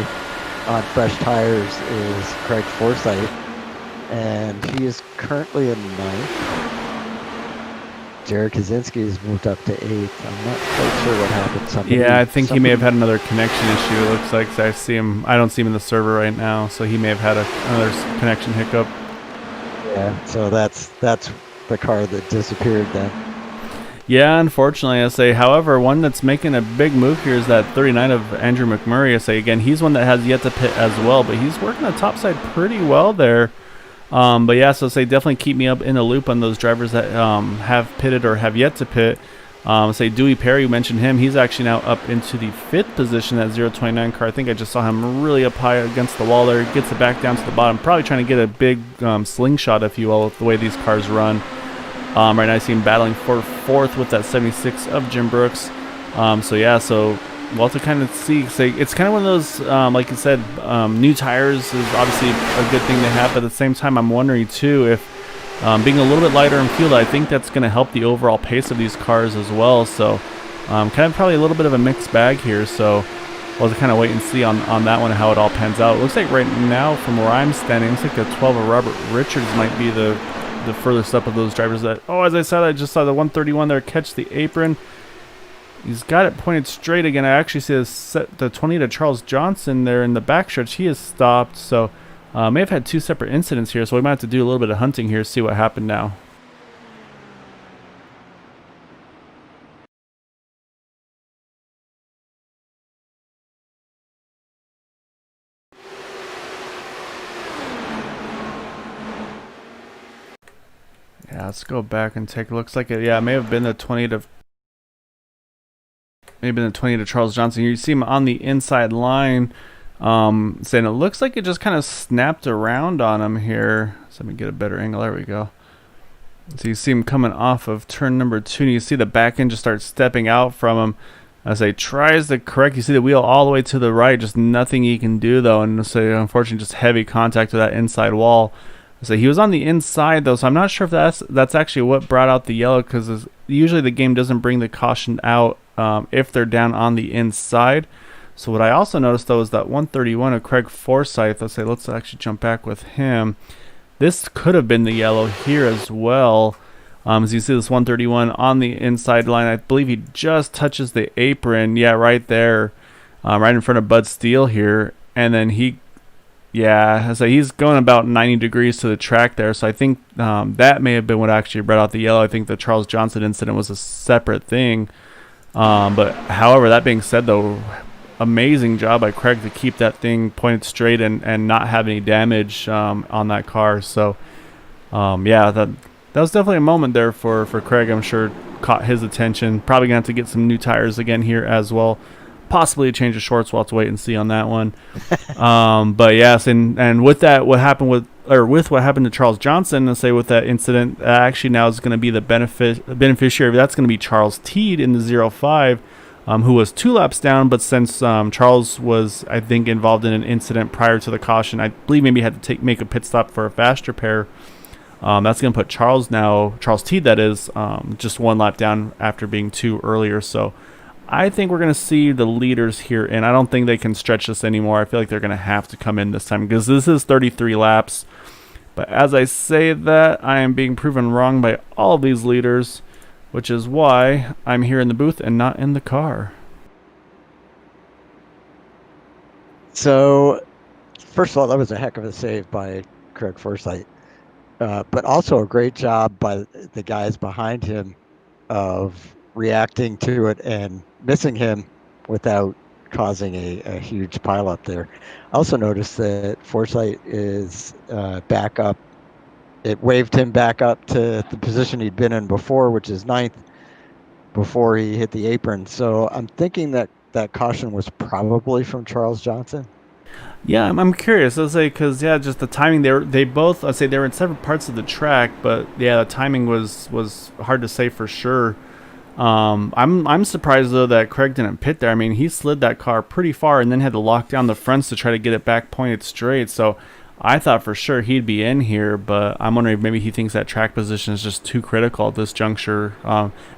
on fresh tires is Craig Forsyth, and he is currently in 9th. Jared Kaczynski has moved up to 8th. I'm not quite sure what happened. Yeah, I think he may have had another connection issue. It looks like I see him. I don't see him in the server right now, so he may have had another connection hiccup. Yeah, so that's the car that disappeared then. Yeah, unfortunately, I say. However, one that's making a big move here is that 39 of Andrew McMurray. I say again, he's one that has yet to pit as well, but he's working the top side pretty well there. But yeah, so say definitely keep me up in the loop on those drivers that have pitted or have yet to pit. Say Dewey Perry, you mentioned him. He's actually now up into the 5th position, that 029 car. I think I just saw him really up high against the wall there. Gets it back down to the bottom. Probably trying to get a big slingshot, if you will, with the way these cars run. Right now I see him battling for 4th with that 76 of Jim Brooks. So yeah, so we'll have to kind of see. Say it's kind of one of those, like you said, new tires is obviously a good thing to have. But at the same time, I'm wondering too if being a little bit lighter in fuel, I think that's going to help the overall pace of these cars as well. So kind of probably a little bit of a mixed bag here. So we'll have to kind of wait and see on that one how it all pans out. It looks like right now from where I'm standing, it looks like the 12 of Robert Richards might be the furthest up of those drivers that, as I said, I just saw the 131 there catch the apron. He's got it pointed straight again. I actually see the 20 to Charles Johnson there in the backstretch. He has stopped, so may have had 2 separate incidents here, so we might have to do a little bit of hunting here, see what happened now. Yeah, let's go back and take a look. Looks like it. Yeah, it may have been the 20 to Charles Johnson. You see him on the inside line, saying it looks like it just kind of snapped around on him here. So let me get a better angle. There we go. So you see him coming off of turn number 2, and you see the back end just start stepping out from him. As he tries to correct, you see the wheel all the way to the right. Just nothing he can do though, and so unfortunately, just heavy contact with that inside wall. So he was on the inside though, so I'm not sure if that's actually what brought out the yellow, because usually the game doesn't bring the caution out if they're down on the inside. So what I also noticed though is that 131 of Craig Forsyth. Let's actually jump back with him. This could have been the yellow here as well. As you see this 131 on the inside line, I believe he just touches the apron. Yeah, right there, right in front of Bud Steele here, and then he's going about 90 degrees to the track there. So I think that may have been what actually brought out the yellow. I think the Charles Johnson incident was a separate thing. But however, that being said though, amazing job by Craig to keep that thing pointed straight and not have any damage on that car. So that was definitely a moment there for Craig. I'm sure caught his attention. Probably gonna have to get some new tires again here as well. Possibly a change of shorts. We'll have to wait and see on that one. But yes, and with that, what happened to Charles Johnson, let's say with that incident, actually now is going to be the beneficiary. That's going to be Charles Teed in the 05, who was 2 laps down. But since Charles was, I think, involved in an incident prior to the caution, I believe maybe he had to make a pit stop for a fast repair. That's going to put Charles Teed, that is, just 1 lap down after being 2 earlier. So I think we're going to see the leaders here, and I don't think they can stretch this anymore. I feel like they're going to have to come in this time because this is 33 laps. But as I say that, I am being proven wrong by all of these leaders, which is why I'm here in the booth and not in the car. So, first of all, that was a heck of a save by Craig Forsyth, but also a great job by the guys behind him of reacting to it and missing him without causing a huge pileup there. I also noticed that Forsyth is back up. It waved him back up to the position he'd been in before, which is 9th, before he hit the apron. So I'm thinking that caution was probably from Charles Johnson. Yeah, I'm curious. I'll say because yeah, just the timing. They both. I'd say they were in separate parts of the track, but yeah, the timing was hard to say for sure. I'm surprised though that Craig didn't pit there. I mean, he slid that car pretty far and then had to lock down the fronts to try to get it back pointed straight. So I thought for sure he'd be in here, but I'm wondering if maybe he thinks that track position is just too critical at this juncture.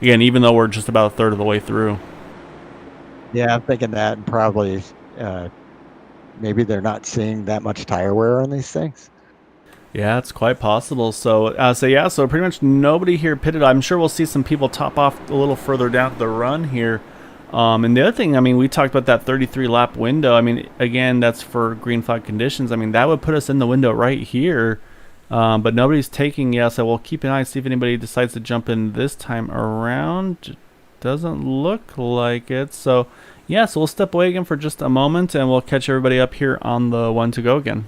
Again, even though we're just about a third of the way through. Yeah, I'm thinking that, and probably uh, maybe they're not seeing that much tire wear on these things. Yeah, it's quite possible. So pretty much nobody here pitted. I'm sure we'll see some people top off a little further down the run here. And the other thing, I mean, we talked about that 33 lap window. I mean, again, that's for green flag conditions. I mean, that would put us in the window right here. But nobody's taking. Yeah, so we'll keep an eye, see if anybody decides to jump in this time around. Doesn't look like it. So yeah, so we'll step away again for just a moment, and we'll catch everybody up here on the one to go again.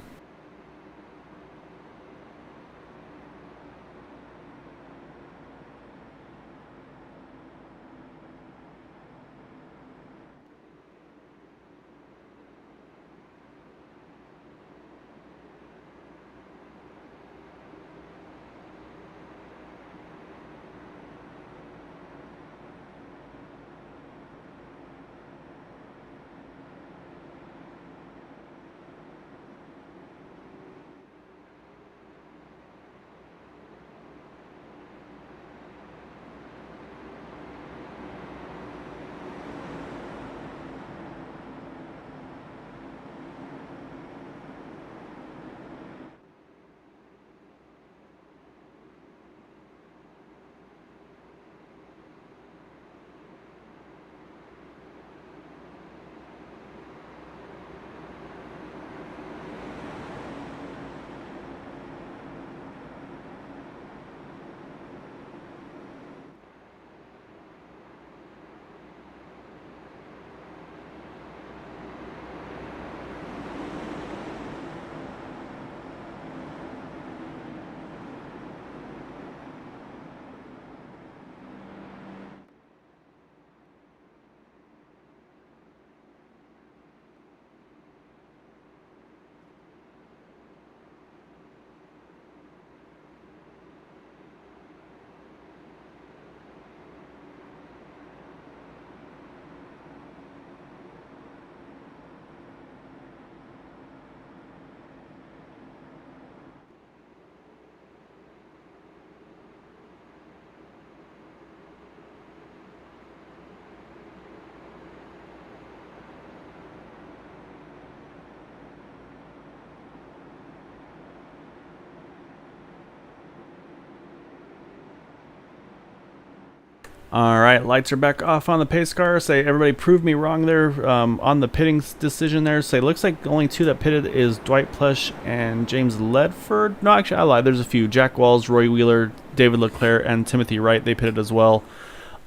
All right, lights are back off on the pace car. Say everybody proved me wrong there on the pitting decision there. Say looks like the only two that pitted is Dwight Plush and James Ledford. No, actually I lied. There's a few: Jack Walls, Roy Wheeler, David Leclerc, and Timothy Wright. They pitted as well.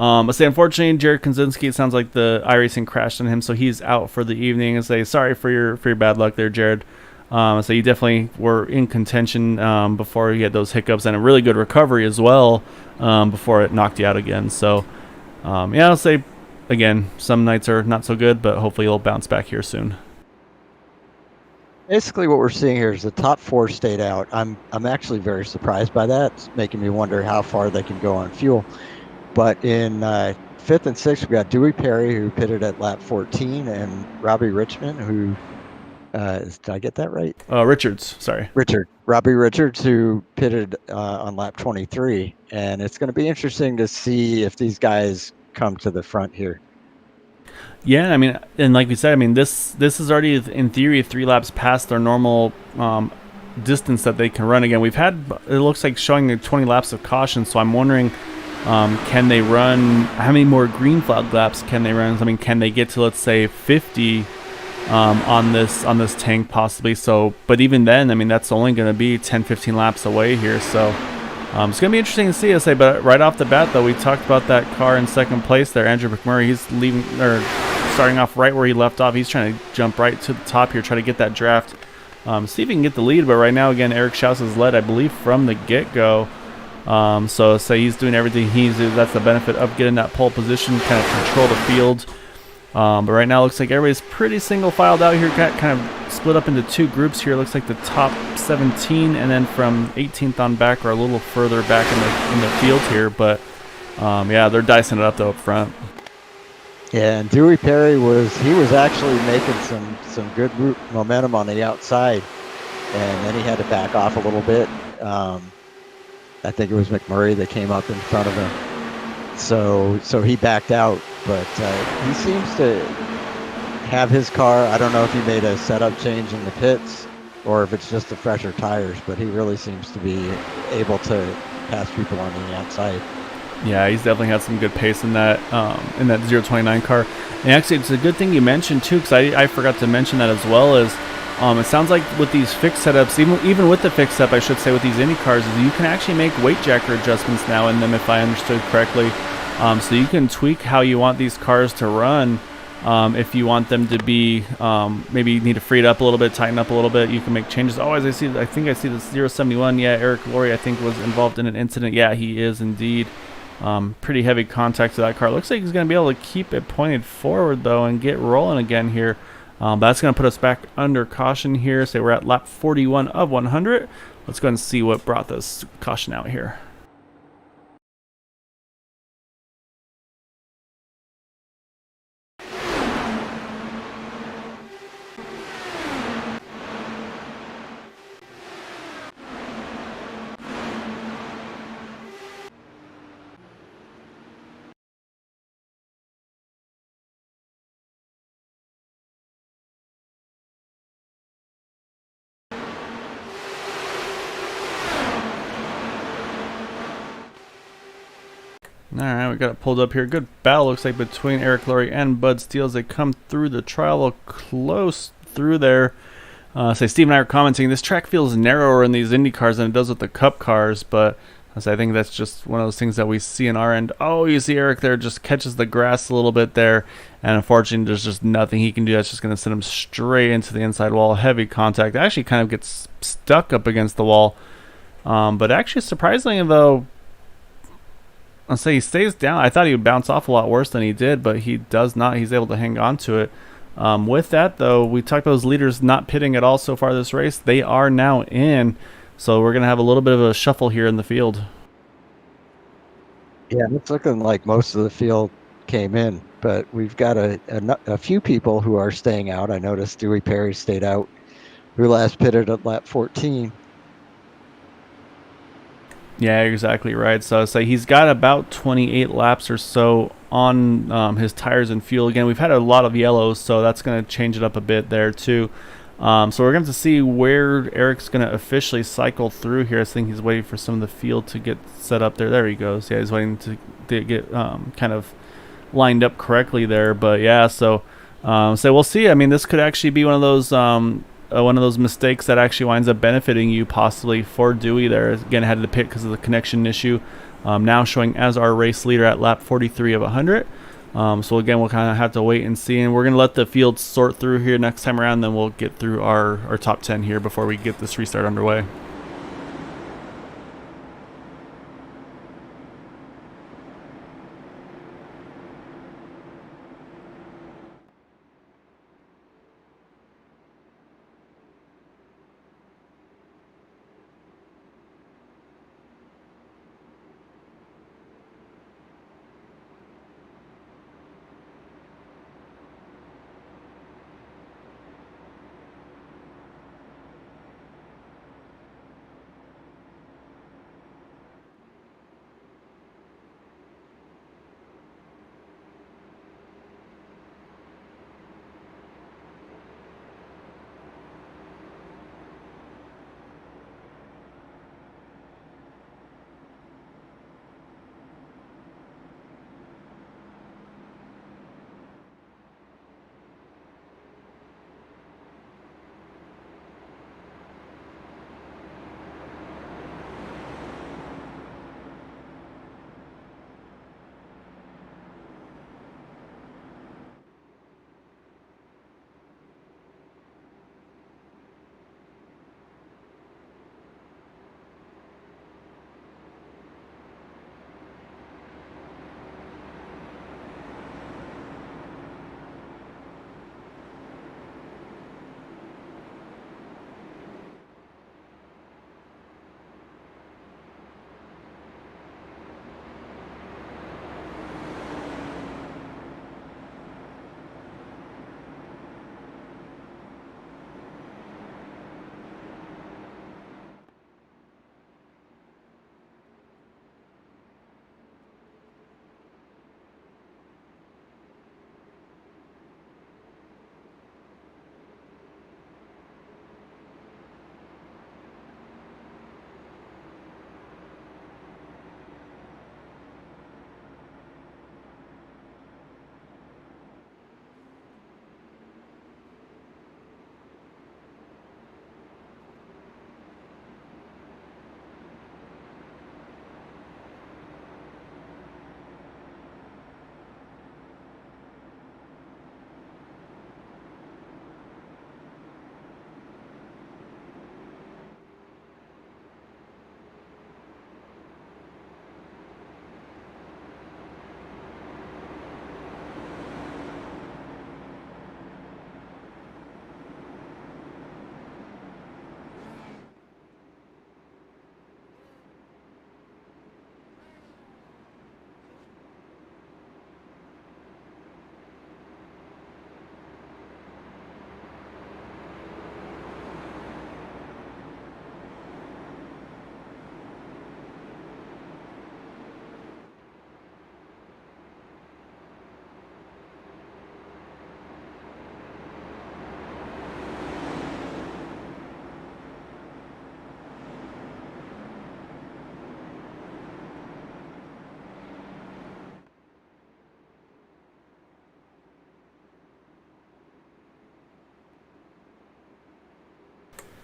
I say unfortunately, Jared Konzinski. It sounds like the iRacing crashed on him, so he's out for the evening. I say sorry for your bad luck there, Jared. So you definitely were in contention before you had those hiccups, and a really good recovery as well before it knocked you out again. So yeah, I'll say again, some nights are not so good, but hopefully you'll bounce back here soon. Basically, what we're seeing here is the top four stayed out. I'm actually very surprised by that. It's making me wonder how far they can go on fuel. But in fifth and sixth, we got Dewey Perry, who pitted at lap 14, and Robbie Richmond, who did I get that right? Richards, sorry. Robbie Richards, who pitted on lap 23. And it's going to be interesting to see if these guys come to the front here. Yeah, I mean, and like we said, I mean, this is already in theory 3 laps past their normal distance that they can run. Again, we've had, it looks like showing 20 laps of caution, so I'm wondering, can they run, how many more green flag laps can they run? I mean, can they get to, let's say, 50 on this tank possibly? So, but even then, I mean, that's only going to be 10-15 laps away here, so it's going to be interesting to see. I say, but right off the bat, though, we talked about that car in second place there, Andrew McMurray. He's leaving, or starting off right where he left off. He's trying to jump right to the top here, try to get that draft, see if he can get the lead. But right now, again, Eric Schaus has led, I believe, from the get-go. So he's doing everything he's. That's the benefit of getting that pole position, kind of control the field. But right now, it looks like everybody's pretty single filed out here. Got kind of split up into two groups here. It looks like the top 17, and then from 18th on back are a little further back in the field here. But yeah, they're dicing it up though up front. Yeah, and Dewey Perry was actually making some good momentum on the outside, and then he had to back off a little bit. I think it was McMurray that came up in front of him, so he backed out. But he seems to have his car. I don't know if he made a setup change in the pits or if it's just the fresher tires, but he really seems to be able to pass people on the outside. Yeah, he's definitely had some good pace in that 029 car. And actually, it's a good thing you mentioned too, because I forgot to mention that as well. Is it sounds like with these fixed setups, even with the fixed setup, I should say, with these Indy cars, is you can actually make weight jacker adjustments now in them, if I understood correctly. So you can tweak how you want these cars to run. If you want them to be, maybe you need to free it up a little bit, tighten up a little bit, you can make changes. Oh, as I think I see the 071. Yeah, Eric Laurie, I think, was involved in an incident. Yeah, he is indeed. Pretty heavy contact to that car. Looks like he's going to be able to keep it pointed forward, though, and get rolling again here. That's going to put us back under caution here. Say we're at lap 41 of 100. Let's go ahead and see what brought this caution out here. Alright, we got it pulled up here. Good battle, looks like, between Eric Laurie and Bud Steele as they come through the trial, close through there. Say Steve and I are commenting, this track feels narrower in these Indy cars than it does with the Cup cars, but I think that's just one of those things that we see in our end. Oh, you see Eric there just catches the grass a little bit there, and unfortunately there's just nothing he can do. That's just going to send him straight into the inside wall. Heavy contact. Actually kind of gets stuck up against the wall. But actually, surprisingly though, I'll say he stays down. I thought he would bounce off a lot worse than he did, but he does not. He's able to hang on to it. With that, though, we talked about those leaders not pitting at all so far this race. They are now in, so we're going to have a little bit of a shuffle here in the field. Yeah, it's looking like most of the field came in, but we've got a few people who are staying out. I noticed Dewey Perry stayed out, who last pitted at lap 14. Yeah, exactly right. So he's got about 28 laps or so on his tires and fuel. Again, we've had a lot of yellows, so that's going to change it up a bit there too. So we're going to see where Eric's going to officially cycle through here. I think he's waiting for some of the field to get set up there. There he goes. Yeah, he's waiting to get kind of lined up correctly there. But yeah, so we'll see. I mean, this could actually be one of those mistakes that actually winds up benefiting you possibly for Dewey there. Again, had to pit because of the connection issue. Now showing as our race leader at lap 43 of 100. So again, we'll kind of have to wait and see, and we're going to let the field sort through here next time around, then we'll get through our top 10 here before we get this restart underway.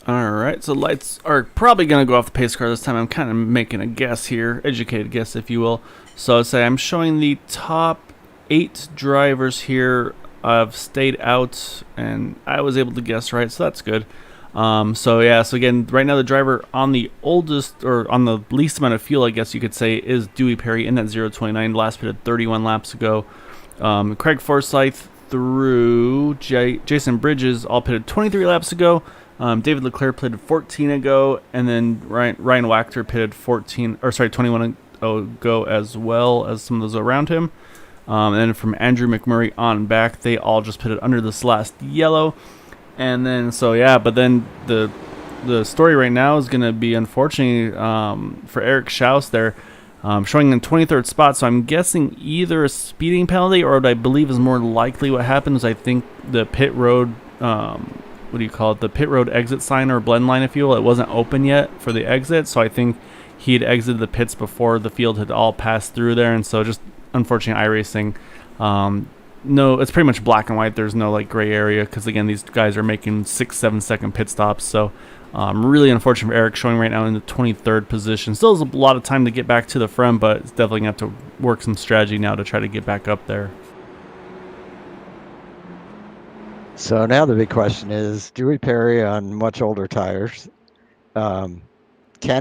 All right, so lights are probably going to go off the pace car this time. I'm kind of making a guess here, educated guess, if you will. So I'd say I'm showing the top 8 drivers here. I've stayed out, and I was able to guess right, so that's good. So yeah, so again, right now the driver on the oldest, or on the least amount of fuel, I guess you could say, is Dewey Perry in that 029. Last pitted 31 laps ago. Craig Forsyth through Jason Bridges all pitted 23 laps ago. David Leclerc pitted 14 ago, and then Ryan Wachter pitted 21 ago, as well as some of those around him. And then from Andrew McMurray on back, they all just pitted under this last yellow. And then but then the story right now is going to be, unfortunately, for Eric Schaus there, showing in 23rd spot. So I'm guessing either a speeding penalty, or what I believe is more likely what happened is, I think the pit road, the pit road exit sign or blend line, if you will, it wasn't open yet for the exit. So I think he had exited the pits before the field had all passed through there. And so just unfortunately iRacing, no, it's pretty much black and white. There's no like gray area, because again, these guys are making 6-7 second pit stops. So really unfortunate for Eric, showing right now in the 23rd position. Still has a lot of time to get back to the front, but it's definitely going to have to work some strategy now to try to get back up there. So now the big question is, Dewey Perry on much older tires, can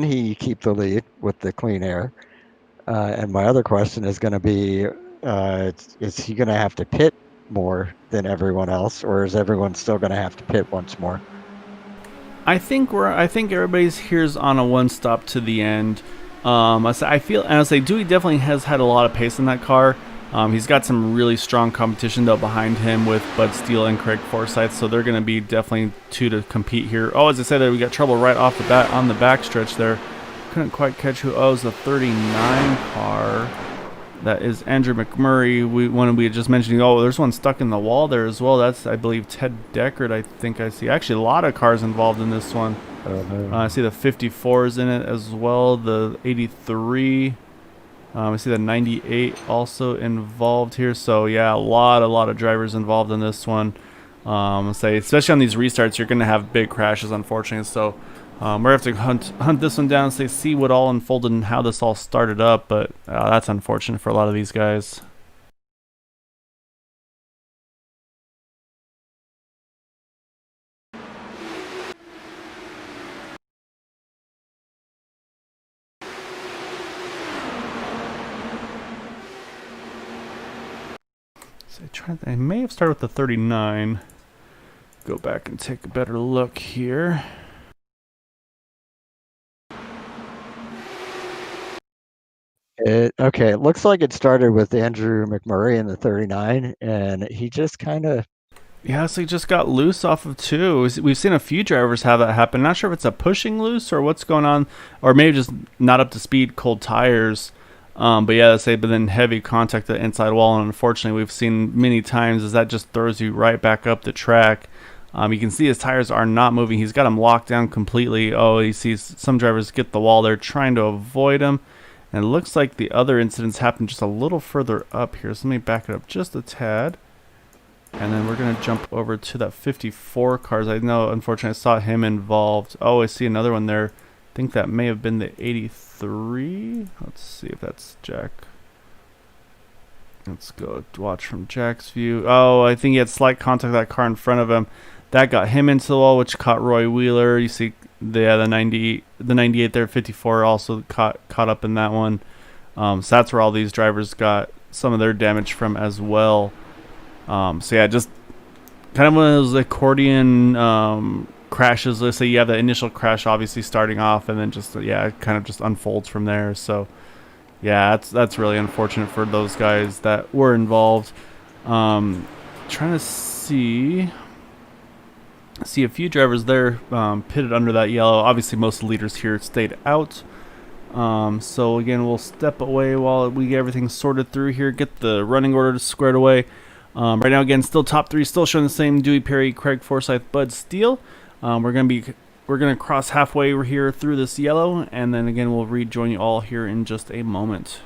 he keep the lead with the clean air? And my other question is going to be, is he going to have to pit more than everyone else, or is everyone still going to have to pit once more? I think everybody's here's on a one stop to the end. I feel, and I say Dewey definitely has had a lot of pace in that car. He's got some really strong competition though behind him with Bud Steele and Craig Forsyth, so they're going to be definitely two to compete here. Oh, as I said, we got trouble right off the bat on the backstretch there. Couldn't quite catch who owes the 39 car. That is Andrew McMurray. We had just mentioned, there's one stuck in the wall there as well. That's, I believe, Ted Deckard, I think I see. Actually, a lot of cars involved in this one. I see the 54s in it as well, the 83. I see the 98 also involved here. So yeah, a lot of drivers involved in this one. Especially on these restarts, you're going to have big crashes, unfortunately. So we're going to have to hunt this one down, see what all unfolded and how this all started up. But that's unfortunate for a lot of these guys. I may have started with the 39. Go back and take a better look here. It looks like it started with Andrew McMurray in the 39, and he just kind of... Yeah, so he just got loose off of 2. We've seen a few drivers have that happen. Not sure if it's a pushing loose or what's going on, or maybe just not up to speed, cold tires. But yeah, but then heavy contact to the inside wall, and unfortunately we've seen many times is that just throws you right back up the track. You can see his tires are not moving. He's got them locked down completely. Oh, he sees some drivers get the wall. They're trying to avoid him. And it looks like the other incidents happened just a little further up here. So let me back it up just a tad. And then we're going to jump over to that 54 cars. I know, unfortunately, I saw him involved. Oh, I see another one there. I think that may have been the 83. Let's see if that's Jack. Let's go watch from Jack's view. Oh, I think he had slight contact with that car in front of him. That got him into the wall, which caught Roy Wheeler. You see the 98 there, 54 also caught up in that one. So that's where all these drivers got some of their damage from as well. So yeah, just kind of one of those accordion crashes. Let's say you have the initial crash obviously starting off, and then just it kind of just unfolds from there. So yeah, that's really unfortunate for those guys that were involved. Trying to see a few drivers there pitted under that yellow. Obviously most leaders here stayed out. So again, we'll step away while we get everything sorted through here, get the running order squared away. Right now, again, still top 3, still showing the same: Dewey Perry, Craig Forsyth, Bud Steele. We're gonna cross halfway here through this yellow, and then again we'll rejoin you all here in just a moment.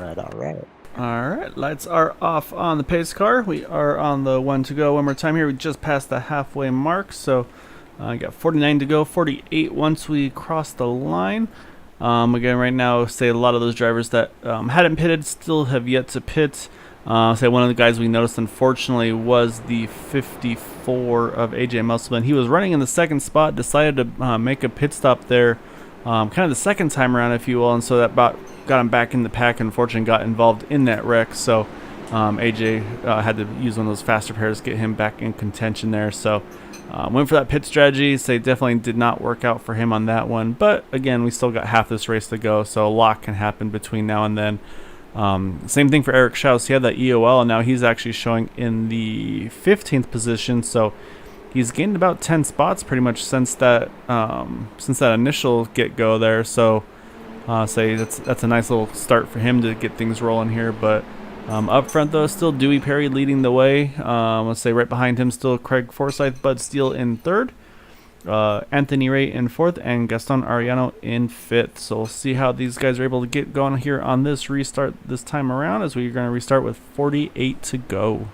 right, all right. All right, lights are off on the pace car. We are on the 1 to go. One more time here. We just passed the halfway mark, so I got 49 to go, 48 once we cross the line. Again, right now, say a lot of those drivers that hadn't pitted still have yet to pit. Say one of the guys we noticed, unfortunately, was the 54 of AJ Musselman. He was running in the second spot, decided to make a pit stop there, kind of the second time around, if you will, and so that got him back in the pack. Unfortunately, got involved in that wreck, so AJ had to use one of those faster pairs to get him back in contention there. So went for that pit strategy. So definitely did not work out for him on that one. But again, we still got half this race to go, so a lot can happen between now and then. Same thing for Eric Schaus. He had that EOL, and now he's actually showing in the 15th position. So he's gained about 10 spots pretty much since that initial get-go there. So say that's a nice little start for him to get things rolling here. But up front, though, still Dewey Perry leading the way. Let's say right behind him still Craig Forsyth, Bud Steele in third, Anthony Ray in fourth, and Gaston Arellano in fifth. So we'll see how these guys are able to get going here on this restart this time around, as we're going to restart with 48 to go.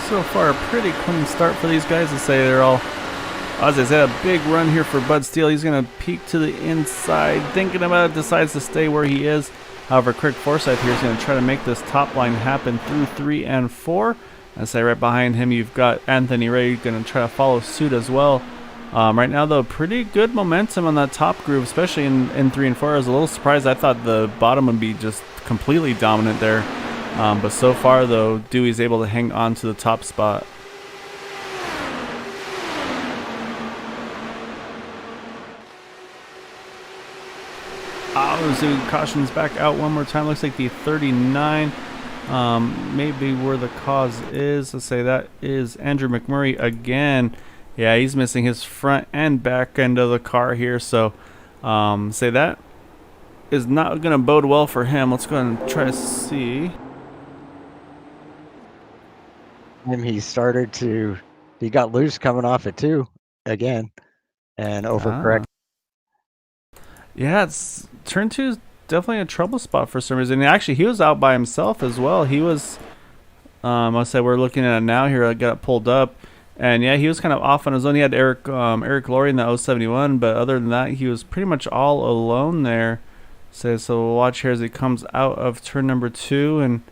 So far, a pretty clean start for these guys. To say they're all, as I said, a big run here for Bud Steele. He's going to peek to the inside, thinking about it, decides to stay where he is. However, Craig Forsyth here is going to try to make this top line happen through 3 and 4. I say right behind him, you've got Anthony Ray going to try to follow suit as well. Right now, though, pretty good momentum on that top group, especially in 3 and 4. I was a little surprised. I thought the bottom would be just completely dominant there. But so far, though, Dewey's able to hang on to the top spot. So cautions back out one more time. Looks like the 39 maybe where the cause is. Let's say that is Andrew McMurray again. Yeah, he's missing his front and back end of the car here. So say that is not going to bode well for him. Let's go ahead and try to see. He got loose coming off it too again and overcorrect. Yeah, it's turn 2 is definitely a trouble spot for some reason. And actually, he was out by himself as well. He was, I'll say we're looking at it now here. I got it pulled up, and yeah, he was kind of off on his own. He had Eric Laurie in the 071, but other than that, he was pretty much all alone there. So we'll watch here as he comes out of turn number 2, and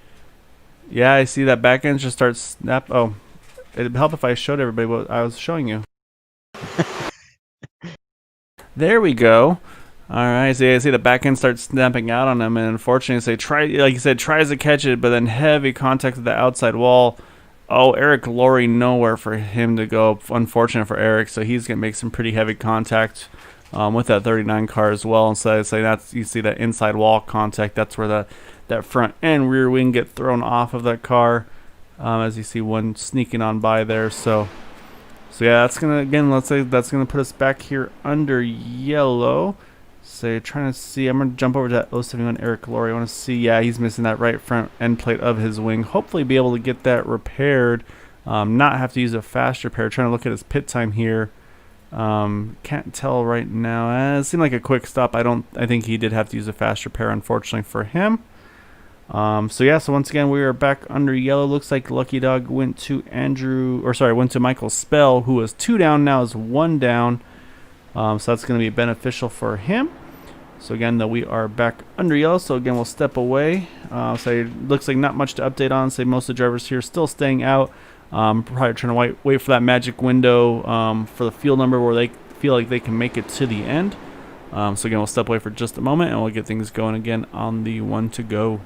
yeah, I see that back end just starts snap. Oh, it'd help if I showed everybody what I was showing you. There we go. All right, so I see the back end starts snapping out on him, and unfortunately, like you said, tries to catch it, but then heavy contact with the outside wall. Oh, Eric Laurie, nowhere for him to go. Unfortunate for Eric, so he's gonna make some pretty heavy contact with that 39 car as well. And so I say that's, you see that inside wall contact. That's where that front and rear wing get thrown off of that car, as you see one sneaking on by there. So yeah, that's gonna, again, let's say that's gonna put us back here under yellow. So trying to see, I'm going to jump over to that 071 Eric Laurie. I want to see, yeah, he's missing that right front end plate of his wing. Hopefully be able to get that repaired, not have to use a fast repair. Trying to look at his pit time here. Can't tell right now. It seemed like a quick stop. I think he did have to use a fast repair, unfortunately for him. So yeah, so once again, we are back under yellow. Looks like Lucky Dog went to Michael Spell, who was 2 down, now is 1 down. So that's going to be beneficial for him. So again, though, we are back under yellow. So again, we'll step away. So it looks like not much to update on. Say most of the drivers here still staying out. Probably trying to wait for that magic window for the field number where they feel like they can make it to the end. So again, we'll step away for just a moment, and we'll get things going again on the 1 to go.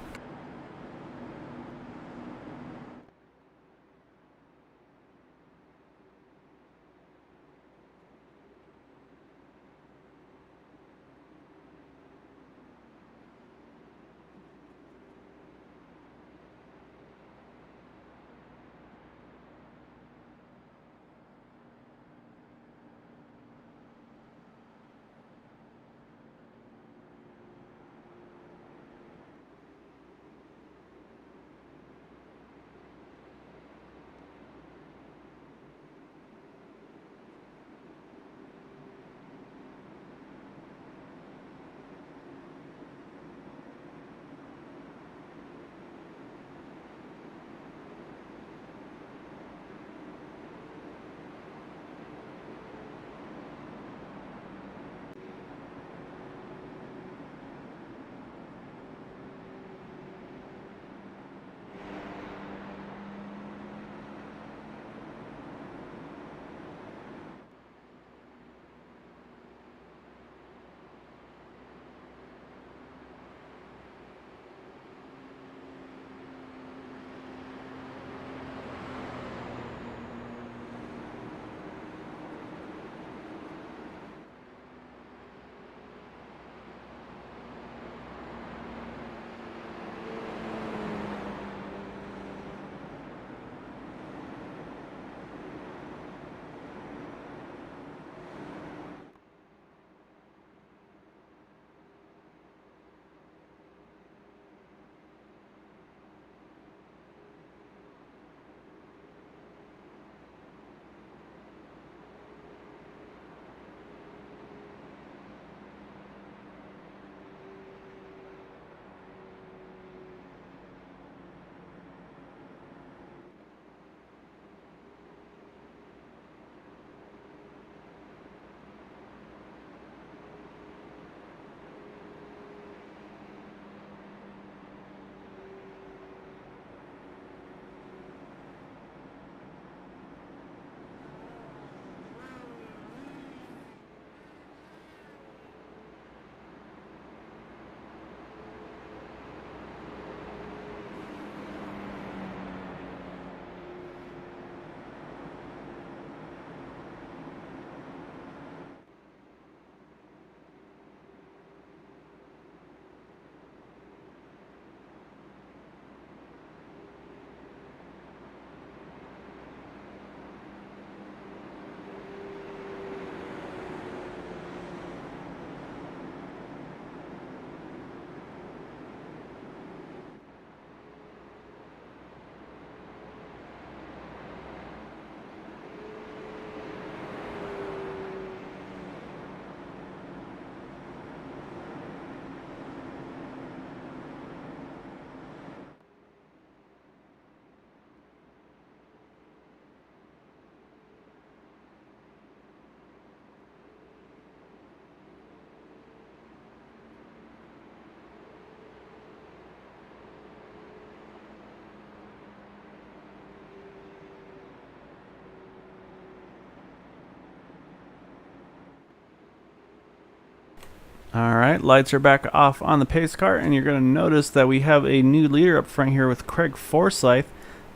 All right, lights are back off on the pace car, and you're going to notice that we have a new leader up front here with Craig Forsyth.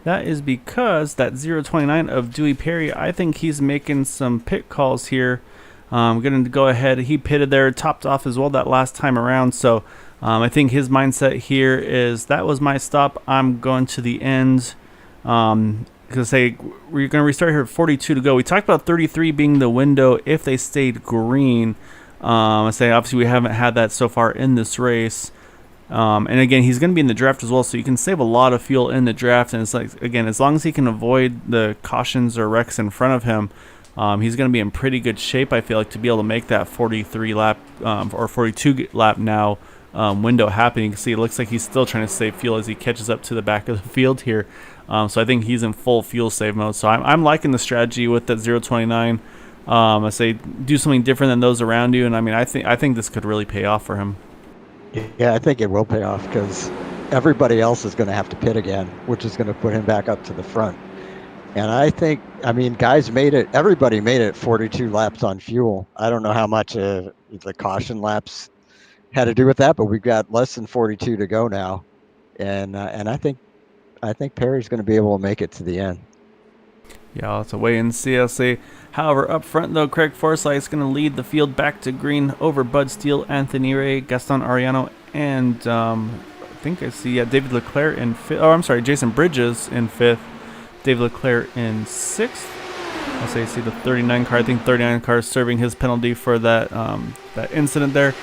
That is because that 029 of Dewey Perry, I think he's making some pit calls here. I'm going to go ahead. He pitted there, topped off as well that last time around. So I think his mindset here is that was my stop. I'm going to the end. Because we're going to restart here at 42 to go. We talked about 33 being the window if they stayed green. I say obviously we haven't had that so far in this race. And again, he's going to be in the draft as well, so you can save a lot of fuel in the draft. And it's like, again, as long as he can avoid the cautions or wrecks in front of him, he's going to be in pretty good shape, I feel like, to be able to make that 43 lap or 42 lap now window happen. You can see it looks like he's still trying to save fuel as he catches up to the back of the field here. So I think he's in full fuel save mode. So I'm liking the strategy with that 029. I say do something different than those around you, and I mean I think this could really pay off for him. Yeah, I think it will pay off because everybody else is going to have to pit again, which is going to put him back up to the front. And I mean, guys made it. Everybody made it 42 laps on fuel. I don't know how much the caution laps had to do with that, but we've got less than 42 to go now, and I think Perry's going to be able to make it to the end. Yeah, I'll have to wait and see. I'll say, however, up front though, Craig Forsyth is going to lead the field back to green over Bud Steele, Anthony Ray, Gaston Ariano, and I think I see David Leclerc in fifth. Oh, I'm sorry, Jason Bridges in fifth. David Leclerc in sixth. I'll say see the 39 car. I think 39 car is serving his penalty for that that incident there.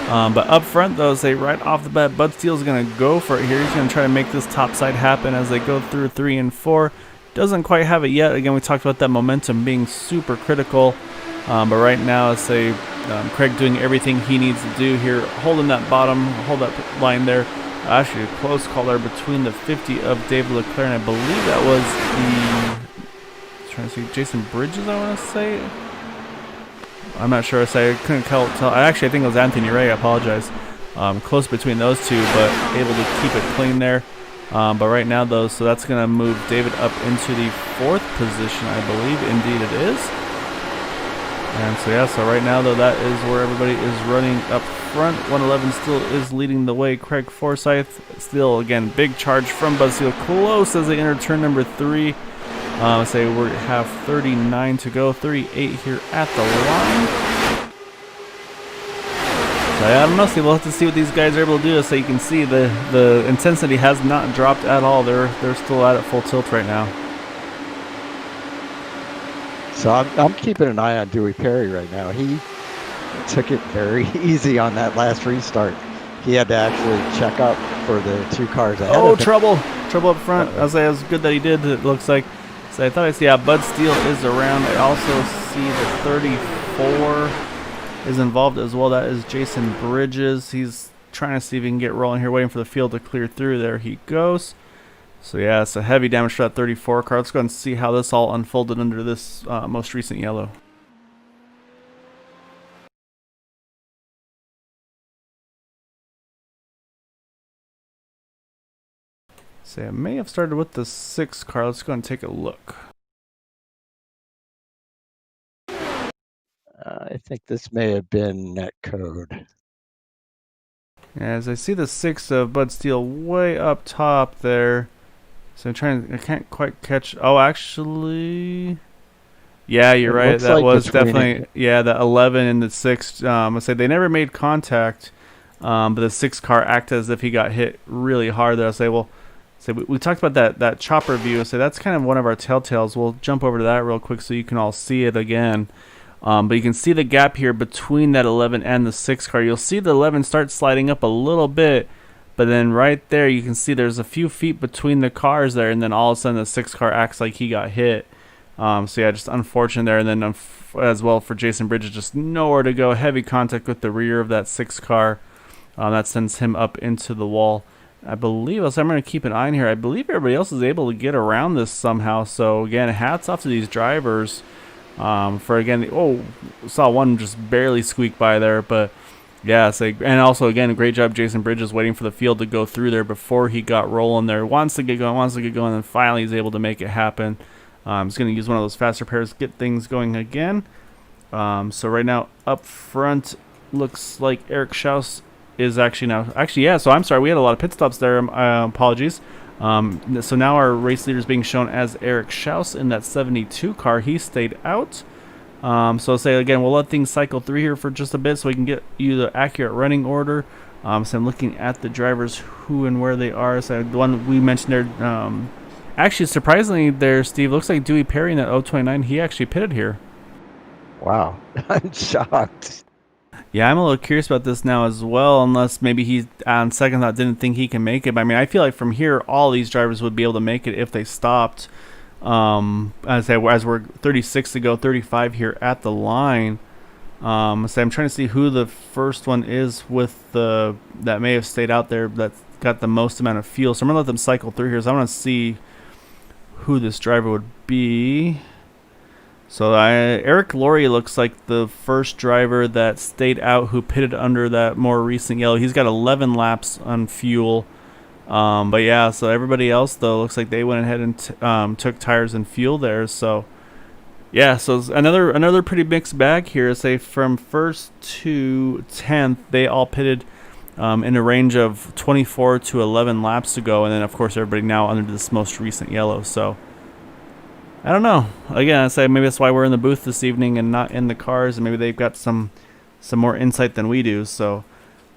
But up front though, say right off the bat, Bud Steele is going to go for it here. He's going to try to make this top side happen as they go through 3 and 4. Doesn't quite have it yet. Again, we talked about that momentum being super critical. But right now, let's say Craig doing everything he needs to do here, holding that bottom, hold that line there. Actually, a close call there between the 50 of David Leclerc, and I believe that was the, trying to see, Jason Bridges, I want to say. I'm not sure. I couldn't tell. Actually, I think it was Anthony Ray. I apologize. Close between those two, but able to keep it clean there. But right now, though, so that's going to move David up into the 4th position, I believe. Indeed, it is. And so, yeah, so right now, though, that is where everybody is running up front. 111 still is leading the way. Craig Forsyth still, again, big charge from Bud Steele. Close as they enter turn number 3. Say we have 39 to go, 38 here at the line. So I don't know, Steve. We'll have to see what these guys are able to do. So you can see the intensity has not dropped at all. They're still at full tilt right now. So I'm keeping an eye on Dewey Perry right now. He took it very easy on that last restart. He had to actually check up for the 2 cars ahead. Oh, trouble up front. I was like, it was good that he did. It looks like. So I thought I see. Yeah, Bud Steele is around. I also see the 34 is involved as well. That is Jason Bridges. He's trying to see if he can get rolling here, waiting for the field to clear through. There he goes. So yeah, it's a heavy damage for that 34 car. Let's go and see how this all unfolded under this most recent yellow. So I may have started with the 6 car. Let's go and take a look. I think this may have been net code. As I see the 6 of Bud Steele way up top there. So I can't quite catch. Oh, actually, yeah, you're right. That was definitely, yeah, the 11 and the 6. I say they never made contact, but the 6 car acted as if he got hit really hard there. I say, well, we talked about that chopper view. So that's kind of one of our telltales. We'll jump over to that real quick so you can all see it again. But you can see the gap here between that 11 and the 6 car. You'll see the 11 start sliding up a little bit, but then right there you can see there's a few feet between the cars there, and then all of a sudden the 6 car acts like he got hit. So yeah, just unfortunate there. And then as well for Jason Bridges, just nowhere to go. Heavy contact with the rear of that 6 car. That sends him up into the wall. I believe, so I'm going to keep an eye on here. I believe everybody else is able to get around this somehow. So again, hats off to these drivers. For again, saw one just barely squeak by there, but yeah, and also again, a great job Jason Bridges waiting for the field to go through there before he got rolling there. Wants to get going, and finally he's able to make it happen. He's going to use one of those faster pairs to get things going again. So right now up front, looks like Eric Schaus is actually now. Actually, yeah. So I'm sorry, we had a lot of pit stops there. Apologies. So now our race leader is being shown as Eric Schaus in that 72 car. He stayed out. So say again, we'll let things cycle through here for just a bit so we can get you the accurate running order. So I'm looking at the drivers, who and where they are. So the one we mentioned there, actually surprisingly there, Steve, looks like Dewey Perry in that 029. He actually pitted here. Wow, I'm shocked. Yeah, I'm a little curious about this now as well, unless maybe he, on second thought, didn't think he can make it. But I mean, I feel like from here, all these drivers would be able to make it if they stopped. As we're 36 to go, 35 here at the line. So I'm trying to see who the first one is with that may have stayed out there that's got the most amount of fuel. So I'm gonna let them cycle through here. So I want to see who this driver would be. So Eric Laurie looks like the first driver that stayed out who pitted under that more recent yellow. He's got 11 laps on fuel. But yeah, so everybody else though looks like they went ahead and took tires and fuel there. So yeah, so it's another pretty mixed bag here. Say from first to 10th, they all pitted in a range of 24 to 11 laps to go, and then of course everybody now under this most recent yellow. So I don't know. Again, I say maybe that's why we're in the booth this evening and not in the cars, and maybe they've got some more insight than we do. So,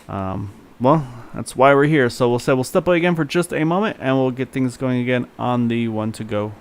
well, that's why we're here. So we'll step away again for just a moment, and we'll get things going again on the one to go.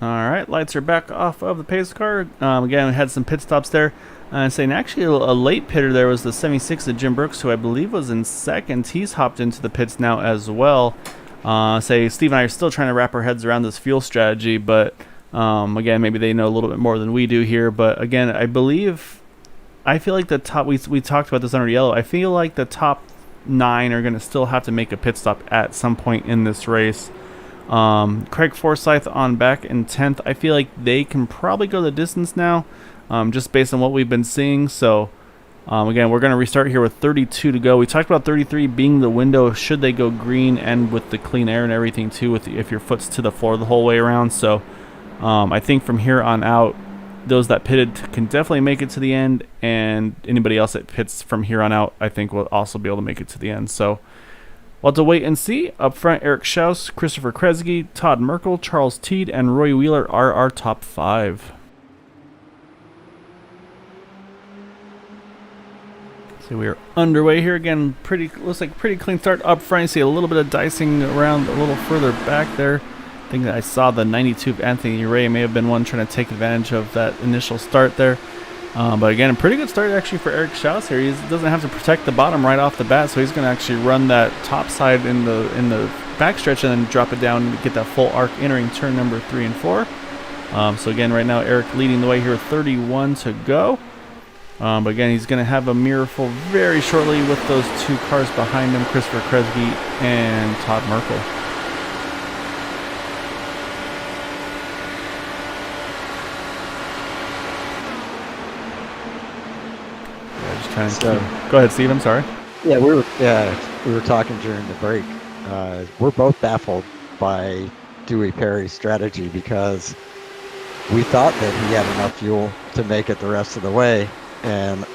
Alright, lights are back off of the pace car. Again, we had some pit stops there. Saying actually a late pitter there was the 76 of Jim Brooks, who I believe was in second. He's hopped into the pits now as well. Say Steve and I are still trying to wrap our heads around this fuel strategy, but again, maybe they know a little bit more than we do here. But again, I feel like the top, we talked about this under yellow, I feel like the top 9 are going to still have to make a pit stop at some point in this race. Craig Forsyth on back in 10th. I feel like they can probably go the distance now. just based on what we've been seeing. So again, we're going to restart here with 32 to go. We talked about 33 being the window should they go green and with the clean air and everything too, with if your foot's to the floor the whole way around. So I think from here on out, those that pitted can definitely make it to the end, and anybody else that pits from here on out, I think, will also be able to make it to the end. So we'll have to wait and see. Up front, Eric Schaus, Christopher Kresge, Todd Merkel, Charles Teed, and Roy Wheeler are our top 5. So we are underway here again. Looks like pretty clean start up front. You see a little bit of dicing around a little further back there. I think that I saw the 92 of Anthony Ray may have been one trying to take advantage of that initial start there. But again, a pretty good start actually for Eric Schaus here. He doesn't have to protect the bottom right off the bat, so he's going to actually run that top side in the backstretch and then drop it down and get that full arc entering turn number 3 and 4. So again, right now Eric leading the way here, 31 to go. But again, he's going to have a mirror full very shortly with those 2 cars behind him, Christopher Kresge and Todd Merkel. So, go ahead, Steve. I'm sorry. Yeah, we were talking during the break. We're both baffled by Dewey Perry's strategy because we thought that he had enough fuel to make it the rest of the way, and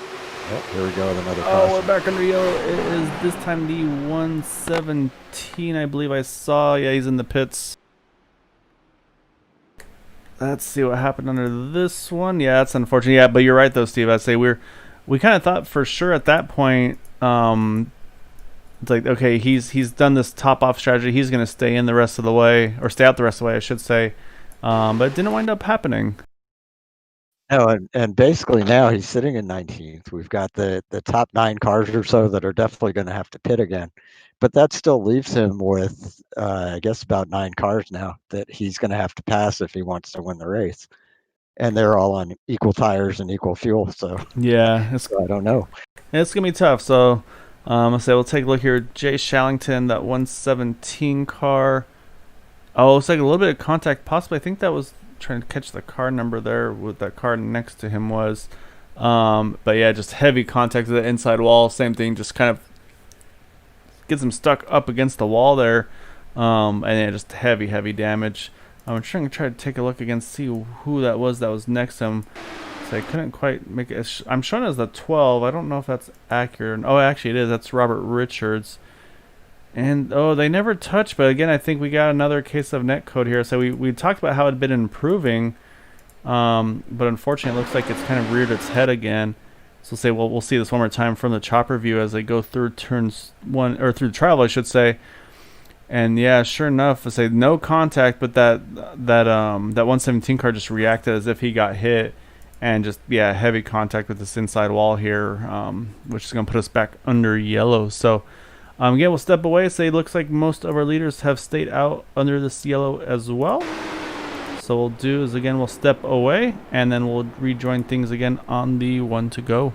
here we go with another caution. We're back under yellow. It is this time the 117, I believe I saw. Yeah, he's in the pits. Let's see what happened under this one. Yeah, that's unfortunate. Yeah, but you're right though, Steve. I'd say we kind of thought for sure at that point, it's like, okay, he's done this top off strategy. He's going to stay in the rest of the way, or stay out the rest of the way, I should say. But it didn't wind up happening. No, and basically now he's sitting in 19th. We've got the top 9 cars or so that are definitely going to have to pit again. But that still leaves him with, I guess, about 9 cars now that he's going to have to pass if he wants to win the race. And they're all on equal tires and equal fuel, so yeah, so I don't know. It's gonna be tough. So I'll say we'll take a look here. Jay Shallington, that 117 car. Oh, it's like a little bit of contact, possibly. I think that was trying to catch the car number there. What that car next to him was. But yeah, just heavy contact to the inside wall. Same thing, just kind of gets him stuck up against the wall there. And yeah, just heavy damage. I'm trying to take a look again, see who that was next to him. So I couldn't quite make it. I'm showing it as the 12. I don't know if that's accurate. Oh, actually it is. That's Robert Richards. And, they never touched. But again, I think we got another case of netcode here. So we talked about how it had been improving. But unfortunately, it looks like it's kind of reared its head again. So we'll see this one more time from the chopper view as they go through turns 1, or through the travel, I should say. And yeah, sure enough, I say no contact, but that 117 car just reacted as if he got hit, and just heavy contact with this inside wall here, which is gonna put us back under yellow. So again, we'll step away. Say it looks like most of our leaders have stayed out under this yellow as well. So we'll do is again we'll step away and then we'll rejoin things again on the 1 to go.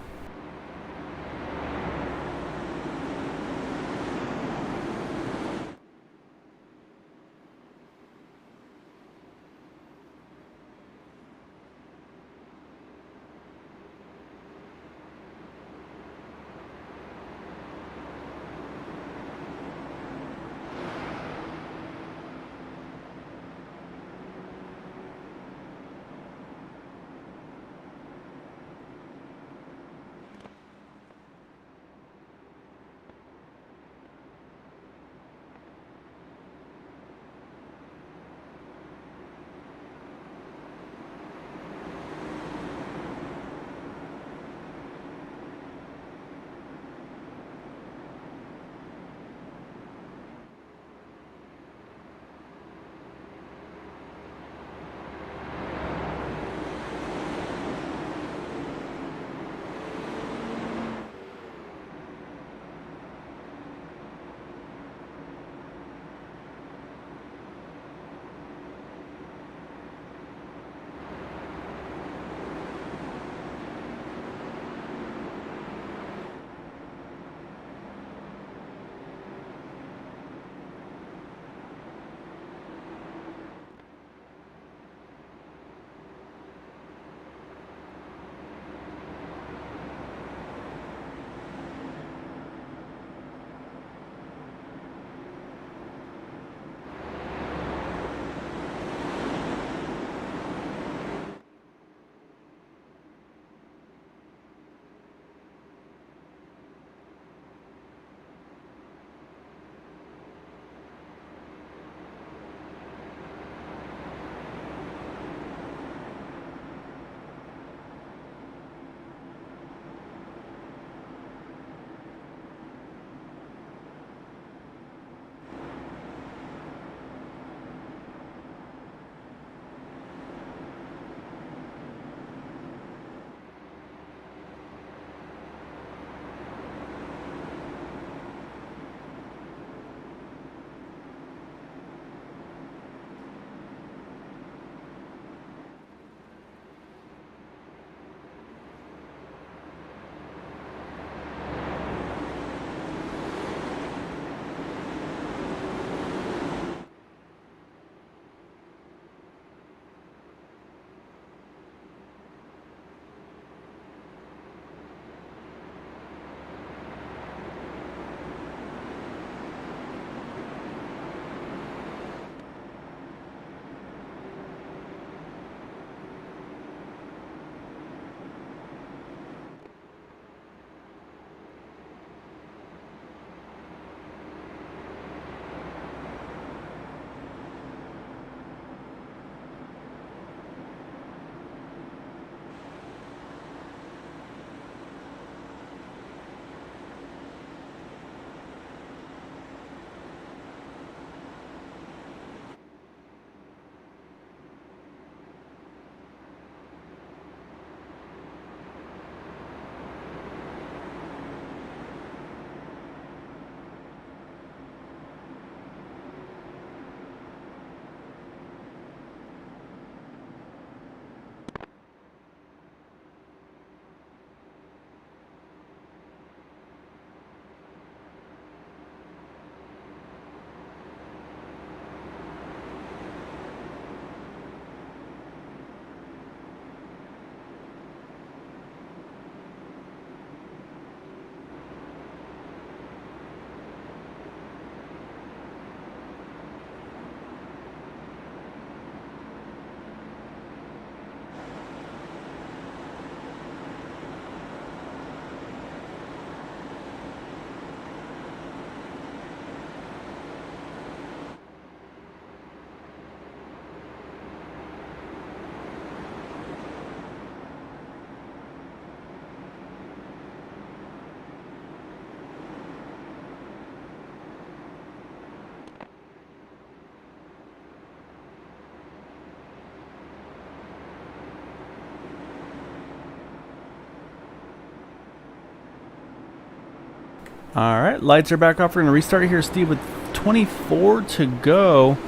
All right, lights are back off. We're gonna restart here, Steve, with 24 to go.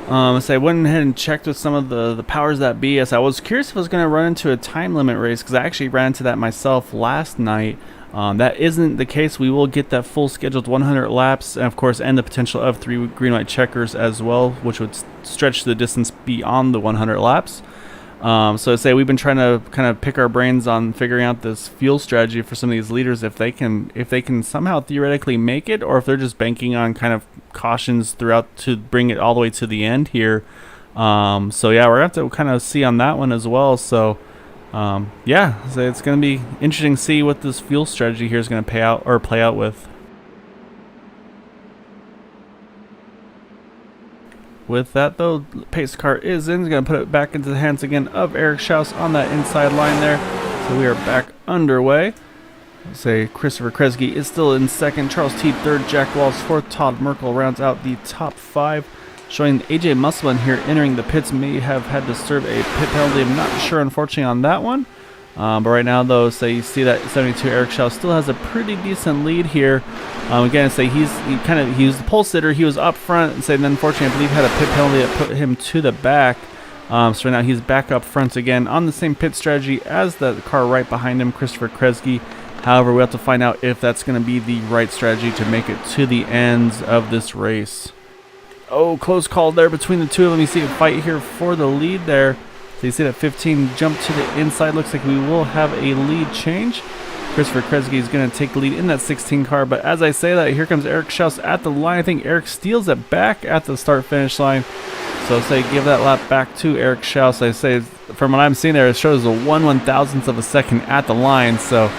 So I went ahead and checked with some of the powers that be. As I was curious if I was gonna run into a time limit race, because I actually ran into that myself last night. That isn't the case. We will get that full scheduled 100 laps, and of course, and the potential of 3 green-white checkers as well, which would stretch the distance beyond the 100 laps. So I say we've been trying to kind of pick our brains on figuring out this fuel strategy for some of these leaders, if they can somehow theoretically make it, or if they're just banking on kind of cautions throughout to bring it all the way to the end here. So yeah, we're gonna have to kind of see on that one as well. So yeah, so it's gonna be interesting to see what this fuel strategy here is gonna play out with. With that, though, pace car is in. He's going to put it back into the hands again of Eric Schaus on that inside line there. So we are back underway. Say Christopher Kresge is still in second. Charles T third. Jack Walsh fourth. Todd Merkel rounds out the top 5. Showing AJ Musselman here entering the pits may have had to serve a pit penalty. I'm not sure, unfortunately, on that one. But right now, though, say you see that 72 Eric Schaus still has a pretty decent lead here. Again, say he was the pole sitter. He was up front, and say then unfortunately, I believe had a pit penalty that put him to the back. So right now he's back up front again on the same pit strategy as the car right behind him, Christopher Kresge. However, we have to find out if that's going to be the right strategy to make it to the ends of this race. Oh, close call there between the two of them. You see a fight here for the lead there. So you see that 15 jump to the inside. Looks like we will have a lead change. Christopher Kresge is going to take the lead in that 16 car. But as I say that, here comes Eric Schaus at the line. I think Eric steals it back at the start-finish line. So say give that lap back to Eric Schaus. I say from what I'm seeing there, it shows a 1/1000th of a second at the line. So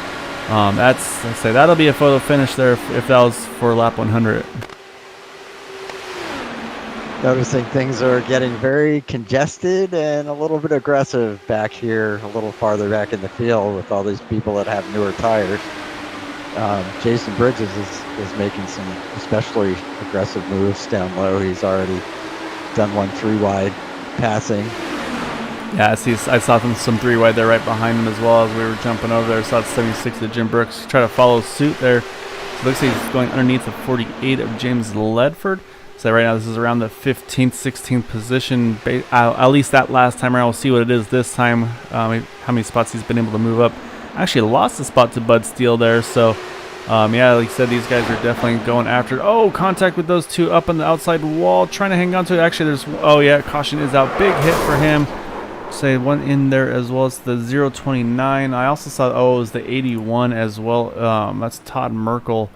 I say that'll be a photo finish there if that was for lap 100. Noticing things are getting very congested and a little bit aggressive back here, a little farther back in the field with all these people that have newer tires. Jason Bridges is making some especially aggressive moves down low. He's already done one 3-wide passing. Yeah, I saw some 3-wide there right behind him as well as we were jumping over there. Saw 76 of Jim Brooks try to follow suit there. So it looks like he's going underneath the 48 of James Ledford. So right now this is around the 15th, 16th position. At least that last time around. We'll see what it is this time. How many spots he's been able to move up. Actually lost a spot to Bud Steele there. So yeah, like I said, these guys are definitely going after it. Oh, contact with those two up on the outside wall. Trying to hang on to it. Actually, oh yeah, caution is out. Big hit for him. Say one in there as well as the 029. I also saw, it was the 81 as well. That's Todd Merkel.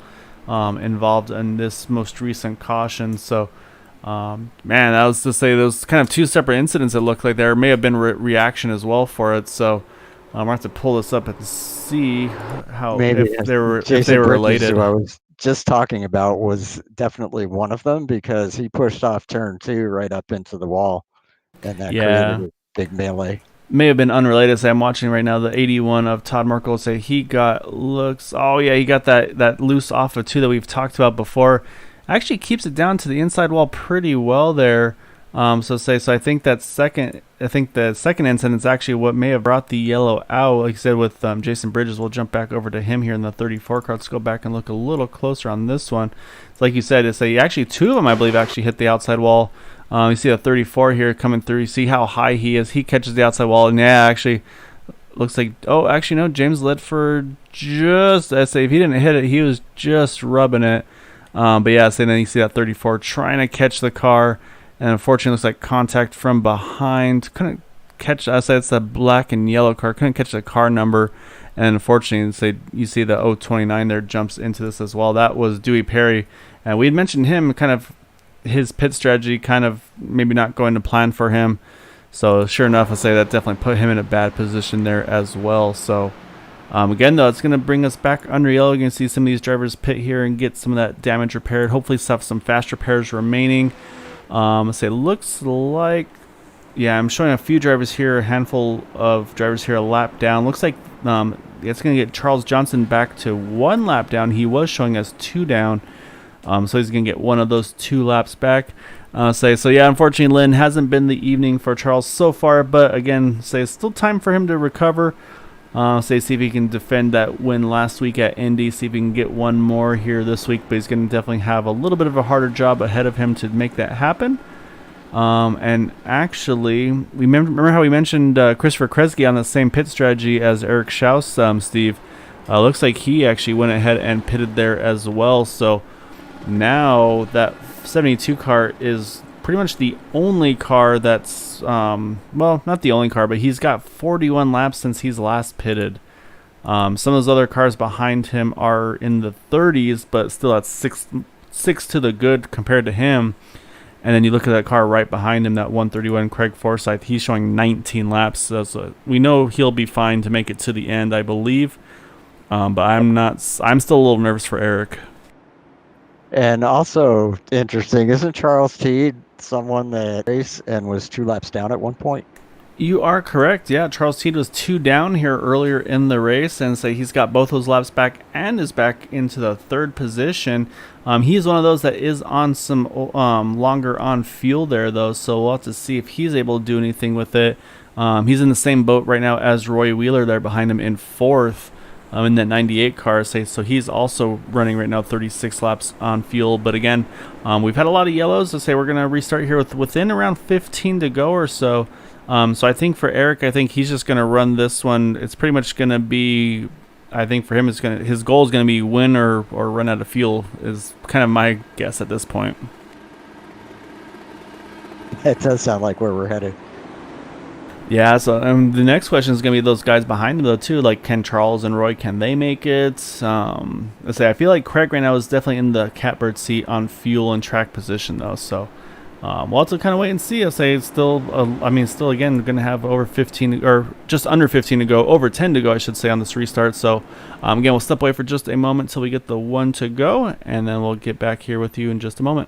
Involved in this most recent caution. So man, that was to say those kind of two separate incidents. It looked like there may have been reaction as well for it. So I'll have to pull this up and see how Maybe if they were Bridges, related. who I was just talking about, was definitely one of them because he pushed off turn 2 right up into the wall, and that created a big melee. May have been unrelated. So I'm watching right now the 81 of Todd Merkel. Say he got that loose off of 2 that we've talked about before. Actually keeps it down to the inside wall pretty well there. So I think the second incident is actually what may have brought the yellow out. Like I said, with Jason Bridges, we'll jump back over to him here in the 34 car. Let's go back and look a little closer on this one. It's like you said, actually 2 of them I believe actually hit the outside wall. You see a 34 here coming through. You see how high he is. He catches the outside wall, and yeah, actually looks like. Oh, actually no. James Ledford if he didn't hit it, he was just rubbing it. But yeah, then you see that 34 trying to catch the car, and unfortunately, looks like contact from behind. Couldn't catch. I said it's a black and yellow car. Couldn't catch the car number, and unfortunately, you see the 029 there jumps into this as well. That was Dewey Perry, and we had mentioned him kind of. His pit strategy kind of maybe not going to plan for him. So sure enough, I say that definitely put him in a bad position there as well. So again, though, it's going to bring us back under yellow. You can see some of these drivers pit here and get some of that damage repaired. Hopefully have some fast repairs remaining. Looks like, yeah, I'm showing a few drivers here, a handful of drivers here a lap down. Looks like it's going to get Charles Johnson back to 1 lap down. He was showing us 2 down. So he's going to get one of those 2 laps back. So yeah, unfortunately, Lynn hasn't been the evening for Charles so far. But again, it's still time for him to recover. See if he can defend that win last week at Indy. See if he can get one more here this week. But he's going to definitely have a little bit of a harder job ahead of him to make that happen. And actually, we remember how we mentioned Christopher Kresge on the same pit strategy as Eric Schaus, Steve. Looks like he actually went ahead and pitted there as well. So now that 72 car is pretty much the only car that's, well, not the only car, but he's got 41 laps since he's last pitted. Some of those other cars behind him are in the 30s, but still at six to the good compared to him. And then you look at that car right behind him, that 131 Craig Forsyth. He's showing 19 laps. So we know he'll be fine to make it to the end, I believe. But I'm still a little nervous for Eric. And also interesting, isn't Charles Teed someone that raced and was 2 laps down at one point? You are correct. Yeah, Charles Teed was 2 down here earlier in the race, and so he's got both those laps back and is back into the 3rd position. He's one of those that is on some longer on fuel there, though, so we'll have to see if he's able to do anything with it. He's in the same boat right now as Roy Wheeler there behind him in 4th. In that 98 car, so he's also running right now 36 laps on fuel. But again, we've had a lot of yellows. We're going to restart here within around 15 to go or so. So I think for Eric, I think he's just going to run this one. It's pretty much going to be, I think for him, his goal is going to be win or run out of fuel is kind of my guess at this point. It does sound like where we're headed. Yeah, so the next question is going to be those guys behind him, though, too. Like, can Charles and Roy, can they make it? I feel like Craig right now is definitely in the catbird seat on fuel and track position, though. So we'll have to kind of wait and see. It's still, again, going to have over 15, or just under 15 to go, over 10 to go, I should say, on this restart. So, again, we'll step away for just a moment until we get the 1 to go, and then we'll get back here with you in just a moment.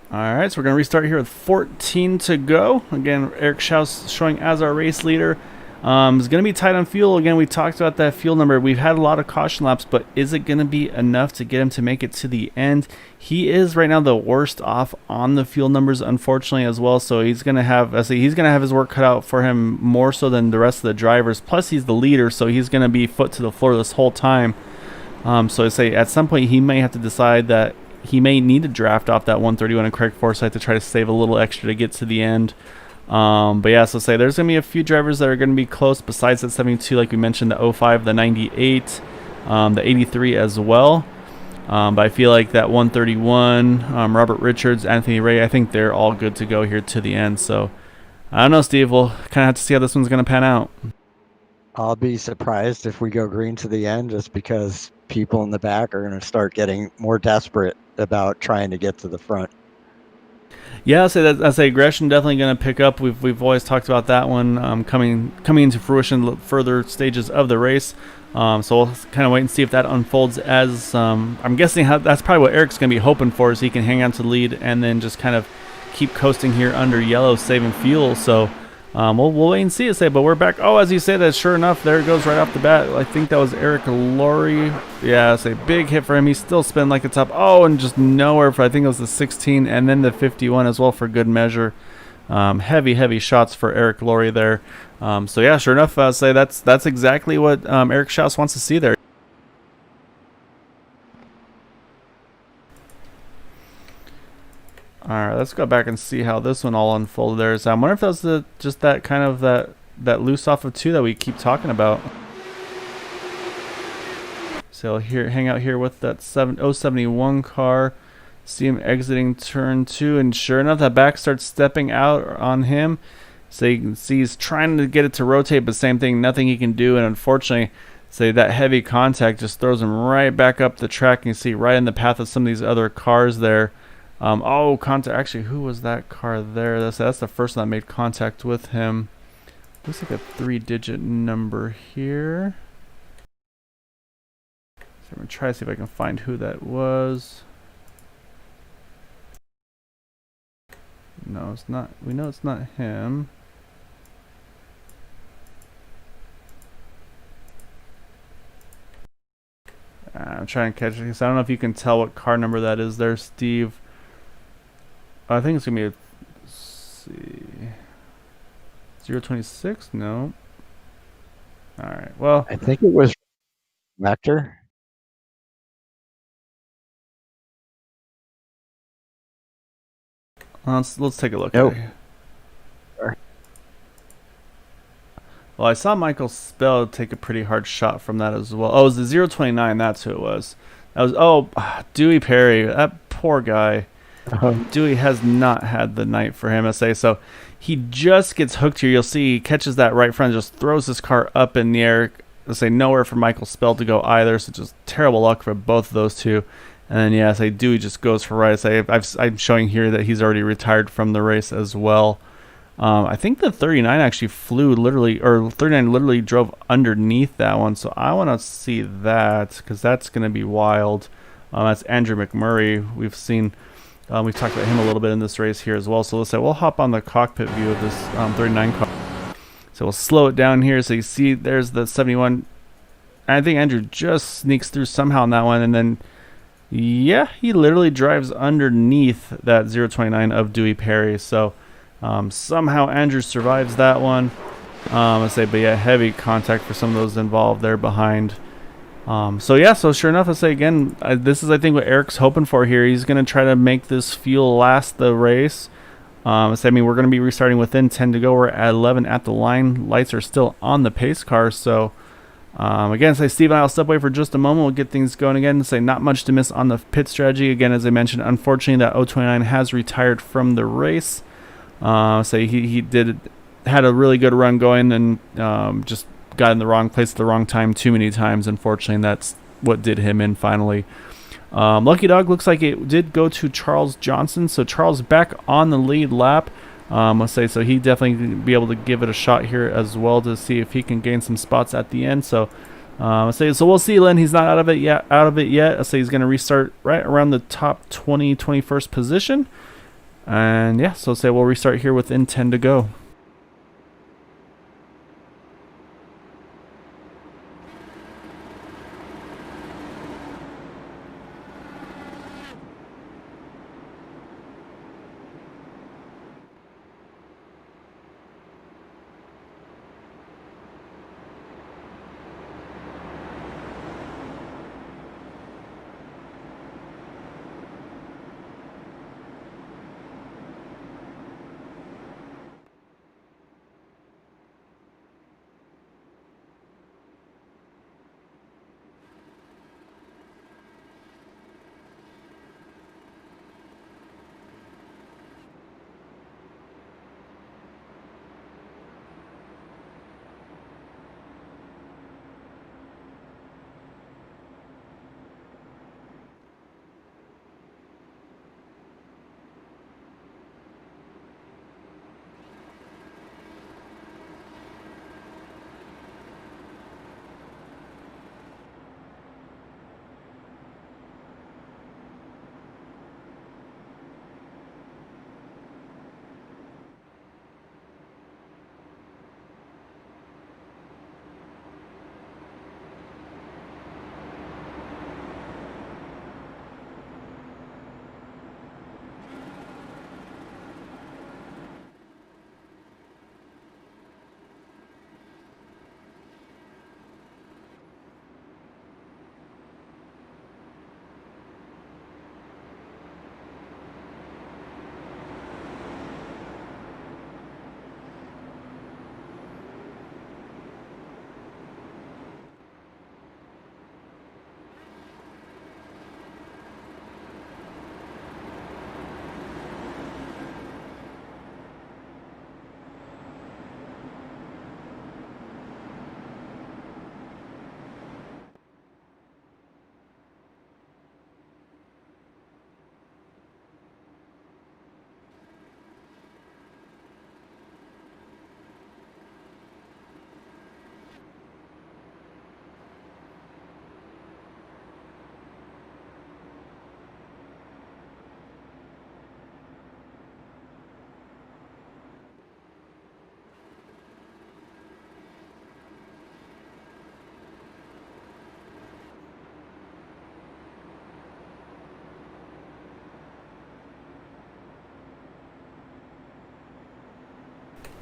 All right, so we're going to restart here with 14 to go. Again, Eric Schaus showing as our race leader. It's going to be tight on fuel. Again, we talked about that fuel number. We've had a lot of caution laps, but is it going to be enough to get him to make it to the end? He is right now the worst off on the fuel numbers, unfortunately, as well. So he's going to have, he's going to have his work cut out for him more so than the rest of the drivers. Plus, he's the leader, so he's going to be foot to the floor this whole time. So I say at some point he may have to decide that he may need to draft off that 131 and Craig Forsyth to try to save a little extra to get to the end. But yeah, so say there's going to be a few drivers that are going to be close besides that 72, like we mentioned, the 05, the 98, the 83 as well. But I feel like that 131, Robert Richards, Anthony Ray, I think they're all good to go here to the end. So I don't know, Steve. We'll kind of have to see how this one's going to pan out. I'll be surprised if we go green to the end, just because people in the back are going to start getting more desperate about trying to get to the front. Yeah, I say aggression definitely going to pick up. We've always talked about that one coming into fruition further stages of the race. So we'll kind of wait and see if that unfolds. As I'm guessing that's probably what Eric's going to be hoping for, is he can hang on to the lead and then just kind of keep coasting here under yellow, saving fuel. So we'll wait and see. But we're back. Oh, as you say that, sure enough, there it goes right off the bat. I think that was Eric Laurie. Yeah, it's a big hit for him. He's still spinning like it's up. Oh, and just nowhere for, I think it was the 16 and then the 51 as well for good measure. Heavy shots for Eric Laurie there. So yeah, sure enough, say that's exactly what Eric Schaus wants to see there. All right, let's go back and see how this one all unfolded there. So I wonder if that was just that kind of that loose off of 2 that we keep talking about. So here, hang out here with that 071 car. See him exiting turn 2, and sure enough, that back starts stepping out on him. So you can see he's trying to get it to rotate, but same thing, nothing he can do. And unfortunately, say that heavy contact just throws him right back up the track. And you see right in the path of some of these other cars there. Oh, contact. Actually, who was that car there? That's the first one that made contact with him. Looks like a 3-digit number here. So I'm going to try to see if I can find who that was. No, it's not. We know it's not him. I'm trying to catch it because I don't know if you can tell what car number that is there, Steve. I think it's going to be let's see. 026? No. Alright, well. I think it was Vector. Let's take a look Nope. at it. Well, I saw Michael Spell take a pretty hard shot from that as well. Oh, it was the 029. That's who it was. That was Dewey Perry. That poor guy. Dewey has not had the night for him, I say. So he just gets hooked here. You'll see he catches that right front, just throws his car up in the air. Let's say nowhere for Michael Spell to go either. So just terrible luck for both of those two. And then yeah, I say Dewey just goes for right. I'm showing here that he's already retired from the race as well. I think the 39 actually flew literally, or 39 literally drove underneath that one. So I want to see that because that's going to be wild. That's Andrew McMurray. We've talked about him a little bit in this race here as well. So let's say we'll hop on the cockpit view of this 39 car. So we'll slow it down here. So you see there's the 71. I think Andrew just sneaks through somehow in that one. And then, yeah, he literally drives underneath that 029 of Dewey Perry. So somehow Andrew survives that one. But yeah, heavy contact for some of those involved there behind. So sure enough, again, this is I think what Eric's hoping for here. He's going to try to make this fuel last the race. We're going to be restarting within 10 to go. We're at 11 at the line. Lights are still on the pace car. So again, Steve and I will step away for just a moment. We'll get things going again. Not much to miss on the pit strategy. Again, as I mentioned, unfortunately, that 029 has retired from the race. He had a really good run going and just got in the wrong place at the wrong time too many times, unfortunately, and that's what did him in finally. Lucky Dog looks like it did go to Charles Johnson, so Charles back on the lead lap. So he definitely be able to give it a shot here as well to see if he can gain some spots at the end. So we'll see. Len, he's not out of it yet. He's going to restart right around the top 21st position. And yeah, we'll restart here within 10 to go.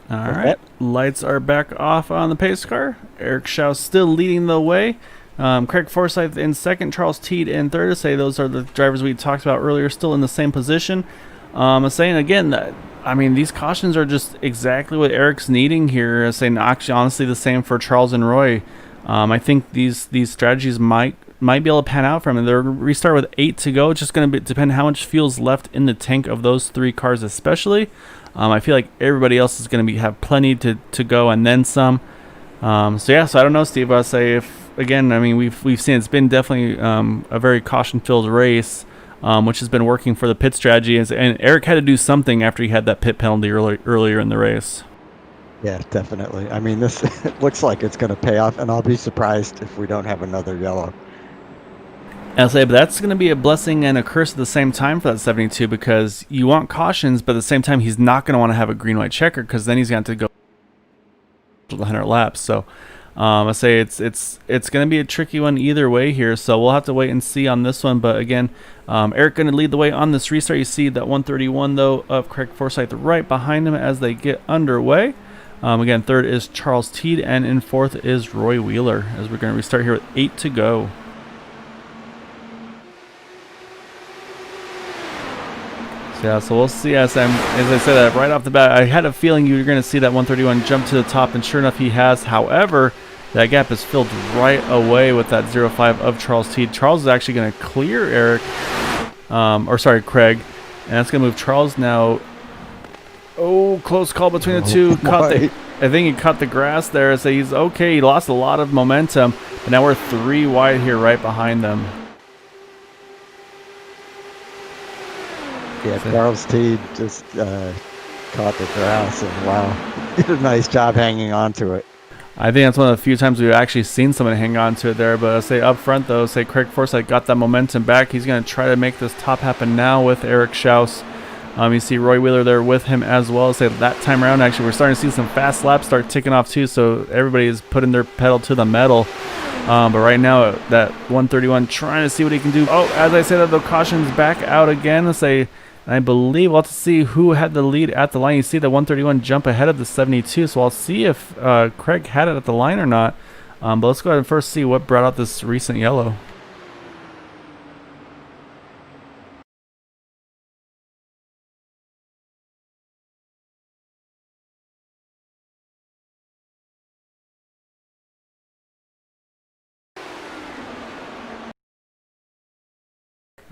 All What's right, that? lights are back off on the pace car. Eric Schaus still leading the way. Craig Forsyth in second, Charles Teed in third. To say those are the drivers we talked about earlier, still in the same position. Saying again that I mean these cautions are just exactly what Eric's needing here. Saying actually honestly the same for Charles and Roy. I think these strategies might be able to pan out for him. They're restart with 8 to go. It's just going to depend how much fuel's left in the tank of those 3 cars, especially. I feel like everybody else is going to have plenty to go and then some. So yeah, so I don't know, Steve. I'll say if again, I mean we've seen it's been definitely a very caution-filled race, which has been working for the pit strategy. And Eric had to do something after he had that pit penalty earlier in the race. Yeah, definitely. I mean, this looks like it's going to pay off, and I'll be surprised if we don't have another yellow. I'll say, but that's going to be a blessing and a curse at the same time for that 72 because you want cautions, but at the same time, he's not going to want to have a green-white checker because then he's going to go 100 laps. So I say it's going to be a tricky one either way here. So we'll have to wait and see on this one. But again, Eric going to lead the way on this restart. You see that 131 though of Craig Forsyth right behind him as they get underway. Again, third is Charles Teed, and in fourth is Roy Wheeler as we're going to restart here with 8 to go. Yeah, so we'll see. As I said that right off the bat, I had a feeling you were going to see that 131 jump to the top, and sure enough, he has. However, that gap is filled right away with that 05 of Charles Teed. Charles is actually going to clear Eric, Craig, and that's going to move Charles now. Oh, close call between the two. I think he cut the grass there, so he's okay. He lost a lot of momentum, but now we're 3 wide here right behind them. Yeah, Charles Teed just caught the grass, and wow, did a nice job hanging on to it. I think that's one of the few times we've actually seen someone hang on to it there. But I say up front, though, say Craig Forsyth got that momentum back. He's going to try to make this top happen now with Eric Schaus. You see Roy Wheeler there with him as well. Say that time around, actually, we're starting to see some fast laps start ticking off too. So everybody is putting their pedal to the metal. But right now, that 131 trying to see what he can do. Oh, as I said, the caution's back out again. Let's say. I believe we'll have to see who had the lead at the line. You see the 131 jump ahead of the 72, so I'll see if Craig had it at the line or not. But let's go ahead and first see what brought out this recent yellow.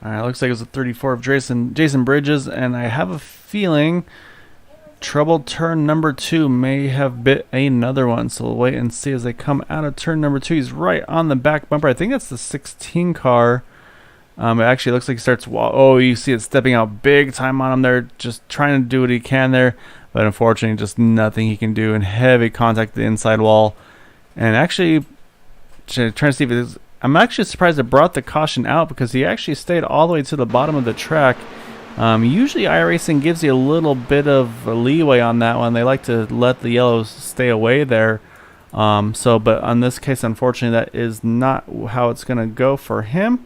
All right, looks like it was a 34 of Jason Bridges, and I have a feeling troubled turn number 2 may have bit another one. So we'll wait and see as they come out of turn number 2. He's right on the back bumper. I think that's the 16 car. It actually looks like he starts. Oh, you see it stepping out big time on him there, just trying to do what he can there, but unfortunately, just nothing he can do. And heavy contact with the inside wall. And actually, trying to see if it is. I'm actually surprised it brought the caution out because he actually stayed all the way to the bottom of the track. Usually iRacing gives you a little bit of leeway on that one. They like to let the yellows stay away there. But on this case, unfortunately, that is not how it's going to go for him.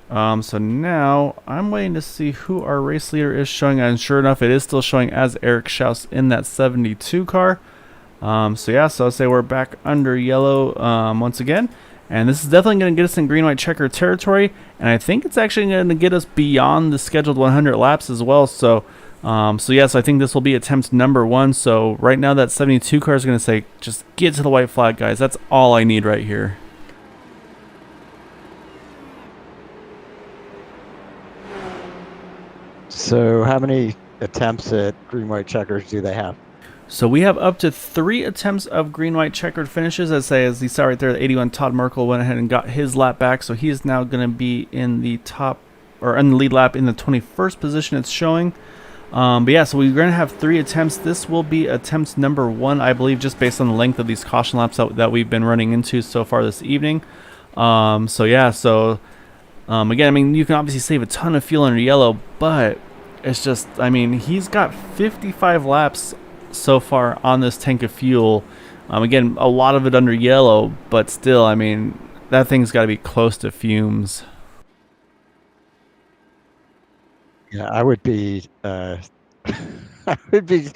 So now I'm waiting to see who our race leader is showing. And sure enough, it is still showing as Eric Schaus in that 72 car. So I'll say we're back under yellow once again. And this is definitely going to get us in green-white checker territory. And I think it's actually going to get us beyond the scheduled 100 laps as well. So yes, I think this will be attempt number 1. So right now that 72 car is going to say, just get to the white flag, guys. That's all I need right here. So how many attempts at green-white checkers do they have? So we have up to 3 attempts of green-white checkered finishes. As you saw right there, the 81 Todd Merkel went ahead and got his lap back. So he is now going to be in the top, or in the lead lap in the 21st position it's showing. So we're going to have 3 attempts. This will be attempt number 1, I believe, just based on the length of these caution laps that we've been running into so far this evening. Again, I mean, you can obviously save a ton of fuel under yellow, but it's just, I mean, he's got 55 laps so far on this tank of fuel. Again, a lot of it under yellow, but still, I mean, that thing's got to be close to fumes. Yeah, I would be I would be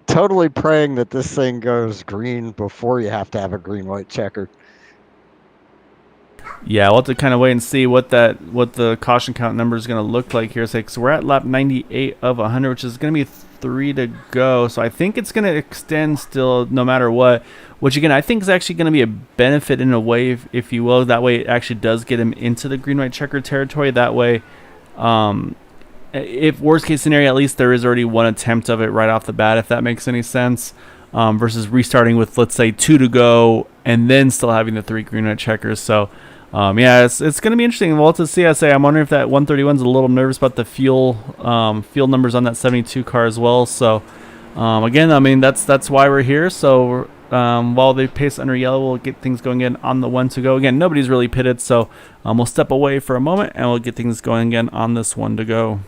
totally praying that this thing goes green before you have to have a green-white checker. Yeah, we'll have to kind of wait and see what the caution count number is going to look like here. So we're at lap 98 of 100, which is going to be 3 to go. So I think it's going to extend still no matter what, which again I think is actually going to be a benefit in a way, if you will. That way it actually does get him into the green-white checker territory. That way, if worst case scenario, at least there is already one attempt of it right off the bat, if that makes any sense, versus restarting with, let's say, 2 to go and then still having the 3 green-white checkers. So yeah, it's going to be interesting. Well, to see, I'm wondering if that 131 is a little nervous about the fuel numbers on that 72 car as well. So again, I mean, that's why we're here. So while they pace under yellow, we'll get things going again on the 1 to go. Again, nobody's really pitted, so we'll step away for a moment and we'll get things going again on this 1 to go.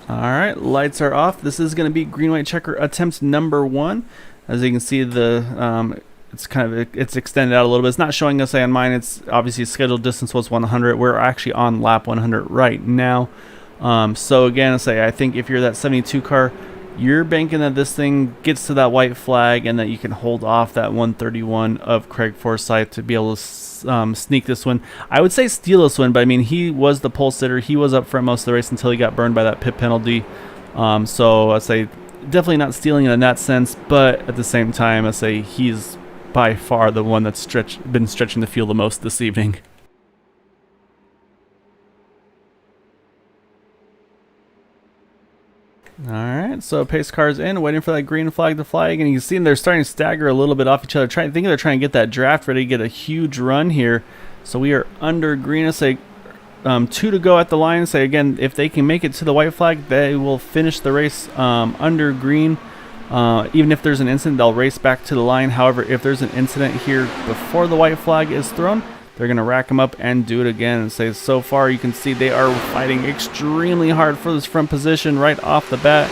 All right, lights are off. This is going to be green-white checker attempt number 1. As you can see, it's extended out a little bit. It's not showing us on mine. It's obviously scheduled distance was 100. We're actually on lap 100 right now. So again, I think if you're that 72 car, you're banking that this thing gets to that white flag and that you can hold off that 131 of Craig Forsyth to be able to sneak this win. I would say steal this win, but I mean, he was the pole sitter. He was up front most of the race until he got burned by that pit penalty. So I'd say definitely not stealing it in that sense, but at the same time, I'd say he's by far the one that's been stretching the field the most this evening. Alright, so pace car's in, waiting for that green flag to fly again. You can see them, they're starting to stagger a little bit off each other. I think they're trying to get that draft ready to get a huge run here. So we are under green. 2 to go at the line. Say again, if they can make it to the white flag, they will finish the race under green. Even if there's an incident, they'll race back to the line. However, if there's an incident here before the white flag is thrown, they're going to rack them up and do it again. And say, so far you can see they are fighting extremely hard for this front position right off the bat.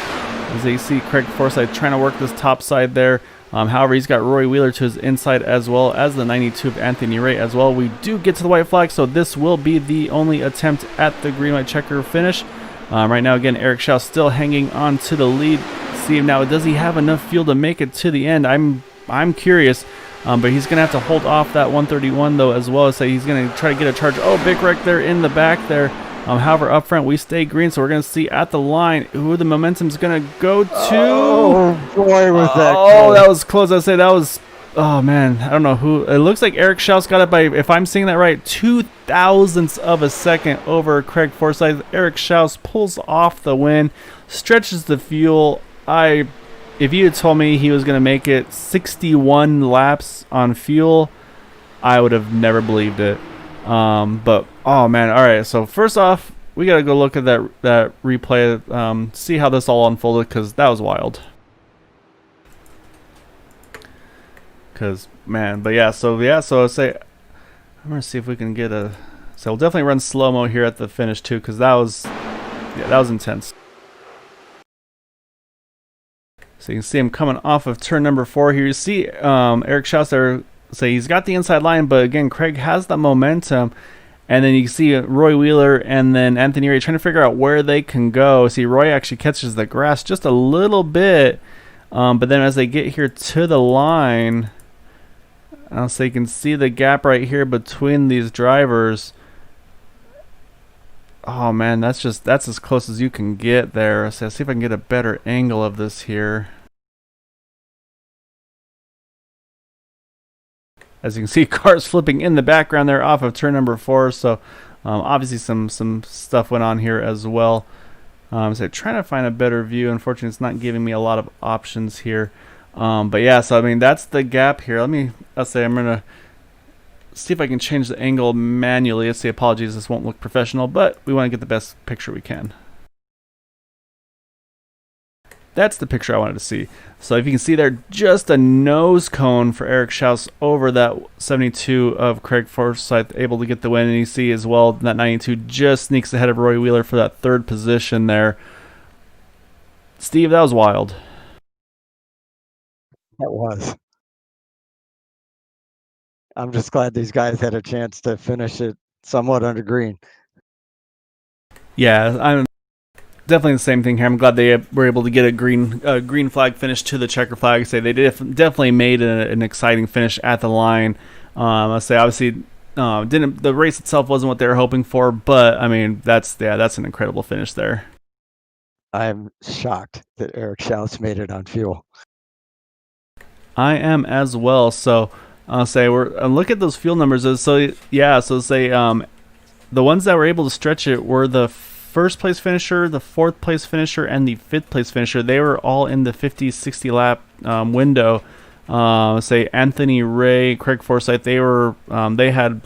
As you see Craig Forsyth trying to work this top side there. However, he's got Roy Wheeler to his inside as well as the 92 of Anthony Ray as well. We do get to the white flag, so this will be the only attempt at the green-white checker finish. Right now, again, Eric Schau still hanging on to the lead. See now, does he have enough fuel to make it to the end? I'm curious, but he's going to have to hold off that 131 though as well. So he's going to try to get a charge. Oh, big wreck there in the back there. However, up front we stay green, so we're going to see at the line who the momentum's going to go to. Oh boy, was that Oh, close. that was close. I'd say that was. Oh man, I don't know who. It looks like Eric Schau's got it by, if I'm seeing that right, 0.02 of a second over Craig Forsyth. Eric Schau pulls off the win, stretches the fuel. If you had told me he was going to make it 61 laps on fuel, I would have never believed it. But oh man, all right. So first off, we got to go look at that replay, see how this all unfolded, because that was wild. Because man, but yeah, so I'll say I'm gonna see if we can get a. So we'll definitely run slow mo here at the finish too, because that was intense. So you can see him coming off of turn number 4 here. You see Eric Schau there. So he's got the inside line, but again, Craig has the momentum. And then you see Roy Wheeler and then Anthony Ray trying to figure out where they can go. See, Roy actually catches the grass just a little bit. But then as they get here to the line, so you can see the gap right here between these drivers. Oh man, that's as close as you can get there. So let's see if I can get a better angle of this here. As you can see, cars flipping in the background there off of turn number 4. So obviously some stuff went on here as well. So trying to find a better view. Unfortunately, it's not giving me a lot of options here. But yeah, so I mean that's the gap here. I'll say I'm gonna see if I can change the angle manually. Let's say apologies, this won't look professional, but we want to get the best picture we can. That's the picture I wanted to see. So if you can see there, just a nose cone for Eric Schau over that 72 of Craig Forsyth, able to get the win. And you see as well that 92 just sneaks ahead of Roy Wheeler for that 3rd position there. Steve, that was wild. That was. I'm just glad these guys had a chance to finish it somewhat under green. Yeah, I'm definitely the same thing here. I'm glad they were able to get a green flag finish to the checker flag. Say they definitely made an exciting finish at the line. I'll say obviously the race itself wasn't what they were hoping for, but I mean that's an incredible finish there. I'm shocked that Eric Schau made it on fuel. I am as well. So I'll say look at those fuel numbers. So yeah, so say the ones that were able to stretch it were the 1st place finisher, the 4th place finisher, and the 5th place finisher. They were all in the 50-60 lap window. Say Anthony Ray, Craig Forsyth, they had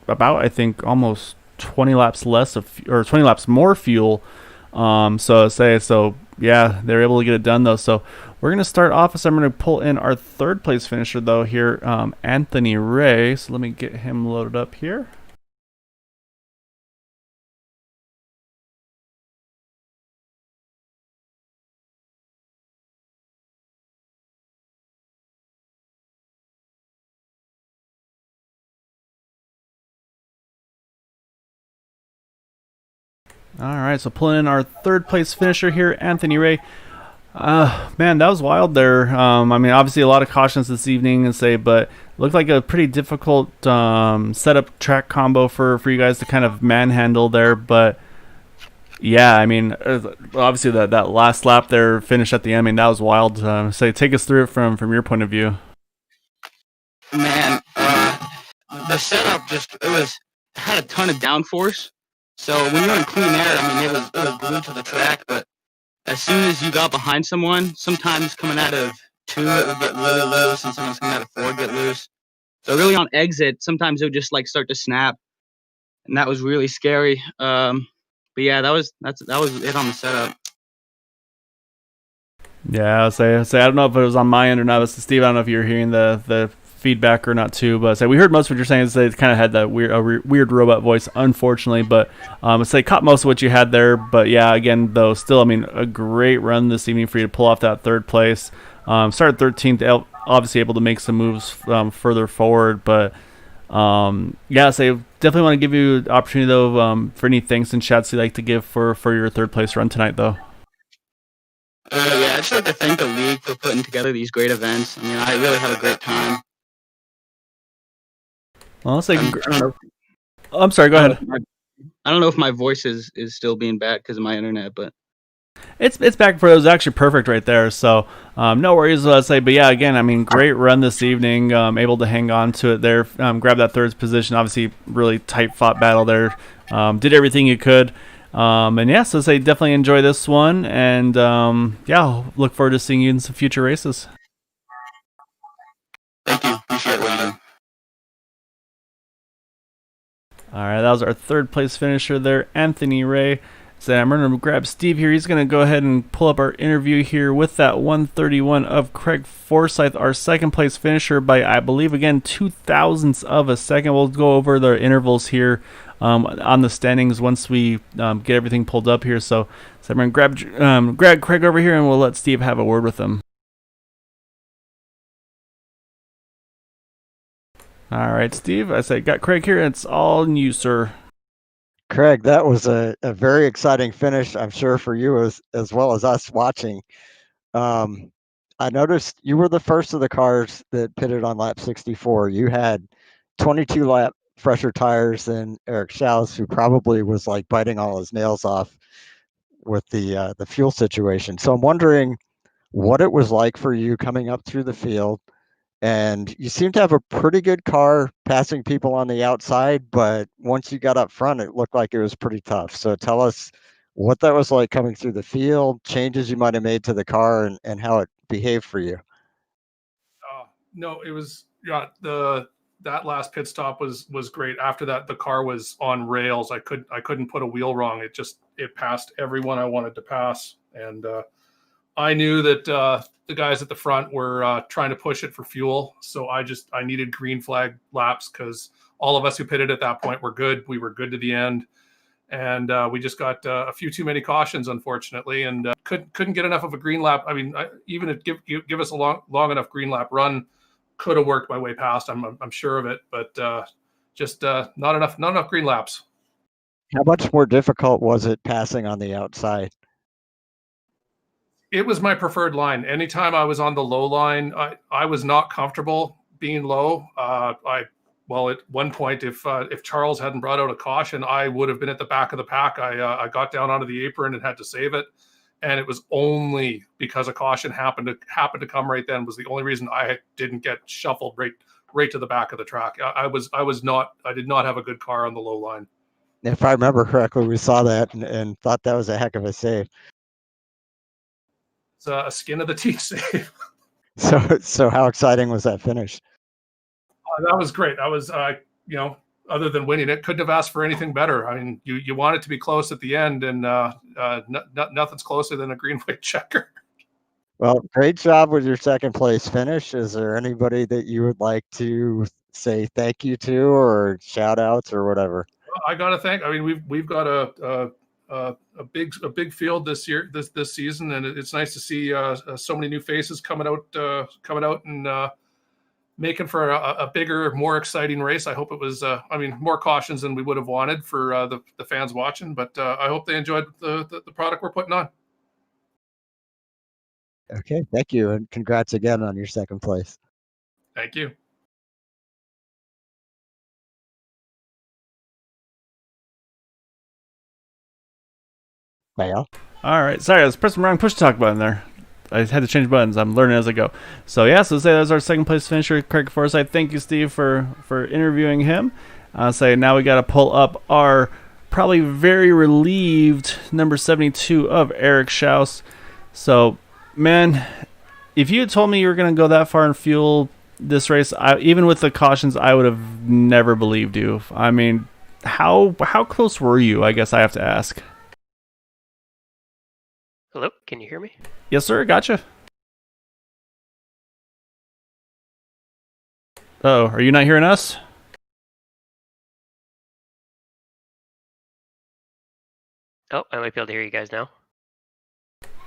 about, I think, almost 20 laps less or 20 laps more fuel. So yeah, they're able to get it done though. So we're gonna start off. So I'm gonna pull in our 3rd place finisher though here, Anthony Ray. So let me get him loaded up here. All right, so pulling in our 3rd place finisher here, Anthony Ray. Man, that was wild there. I mean, obviously a lot of cautions this evening, but it looked like a pretty difficult setup track combo for you guys to kind of manhandle there. But yeah, I mean, obviously that last lap there, finish at the end, I mean, that was wild. So take us through it from your point of view. Man, the setup had a ton of downforce. So when you're in clean air, I mean, it was glued to the track. But as soon as you got behind someone, sometimes coming out of 2 it would get really loose, and sometimes coming out of 4 would get loose. So really on exit, sometimes it would just like start to snap. and that was really scary. But yeah, that was it on the setup. Yeah, I'll say I don't know if it was on my end or not. But Steve, I don't know if you're hearing the feedback or not too. But we heard most of what you're saying. It kind of had that weird robot voice, unfortunately. But caught most of what you had there. But yeah, again though, still, I mean, a great run this evening for you to pull off that third place. Started 13th, obviously able to make some moves further forward. But yeah, so definitely want to give you the opportunity though for any thanks and chats you'd like to give for your third place run tonight though. Yeah, I'd just like to thank the league for putting together these great events. I mean, I really have a great time. Well, I'll say, I'm sorry, go ahead. I don't know if my voice is still being bad because of my internet, but it's back for it. It was actually perfect right there. So no worries, let's say. But yeah, again, I mean, great run this evening. Able to hang on to it there, grab that third position. Obviously, really tight fought battle there. Did everything you could. And yeah, so say definitely enjoy this one, and yeah, look forward to seeing you in some future races. Thank you. Appreciate what you do. All right, that was our third place finisher there, Anthony Ray. So I'm going to grab Steve here. He's going to go ahead and pull up our interview here with that 131 of Craig Forsyth, our second place finisher by, I believe, again, 0.02 of a second. We'll go over the intervals here on the standings once we get everything pulled up here. So I'm going to grab Craig over here, and we'll let Steve have a word with him. All right, Steve, I say got Craig here. It's all in you, sir. Craig, that was a very exciting finish, I'm sure, for you as well as us watching. I noticed you were the first of the cars that pitted on lap 64. You had 22 lap fresher tires than Eric Schaus, who probably was like biting all his nails off with the fuel situation. So I'm wondering what it was like for you coming up through the field. And you seem to have a pretty good car passing people on the outside, but once you got up front, it looked like it was pretty tough. So tell us what that was like coming through the field, changes you might have made to the car, and how it behaved for you. No, it was that last pit stop was great. After that, the car was on rails. I couldn't put a wheel wrong. It passed everyone I wanted to pass, and I knew that the guys at the front were trying to push it for fuel. So I needed green flag laps because all of us who pitted at that point were good. We were good to the end. And we just got a few too many cautions, unfortunately, and couldn't get enough of a green lap. I mean, even if give us a long enough green lap run, could have worked my way past. I'm sure of it, but just not enough green laps. How much more difficult was it passing on the outside? It was my preferred line. Anytime I was on the low line, I was not comfortable being low. At one point, if Charles hadn't brought out a caution, I would have been at the back of the pack. I got down onto the apron and had to save it, and it was only because a caution happened to come right then was the only reason I didn't get shuffled right to the back of the track. I did not have a good car on the low line. If I remember correctly, we saw that and thought that was a heck of a save. It's a skin of the teeth save. So how exciting was that finish? That was great. I was, other than winning it, couldn't have asked for anything better. I mean, you want it to be close at the end, and nothing's closer than a green-white checker. Well, great job with your second place finish. Is there anybody that you would like to say thank you to, or shout outs, or whatever? I got to thank. I mean, we've got a big field this year, this season, and it's nice to see so many new faces coming out and making for a bigger, more exciting race. I hope it was, more cautions than we would have wanted for the fans watching, but I hope they enjoyed the product we're putting on. Okay, thank you, and congrats again on your second place. Thank you. Well, all right, sorry, I was pressing the wrong push talk button there. I had to change buttons. I'm learning as I go. So yeah, so say that was our second place finisher, Craig Forsyth. Thank you, Steve, for interviewing him. Say now we got to pull up our probably very relieved number 72 of Eric Schaus. So, man, if you had told me you were going to go that far in fuel this race, even with the cautions, I would have never believed you. I mean, how close were you? I guess I have to ask. Hello, can you hear me? Yes, sir. Gotcha. Oh, are you not hearing us? Oh, I might be able to hear you guys now.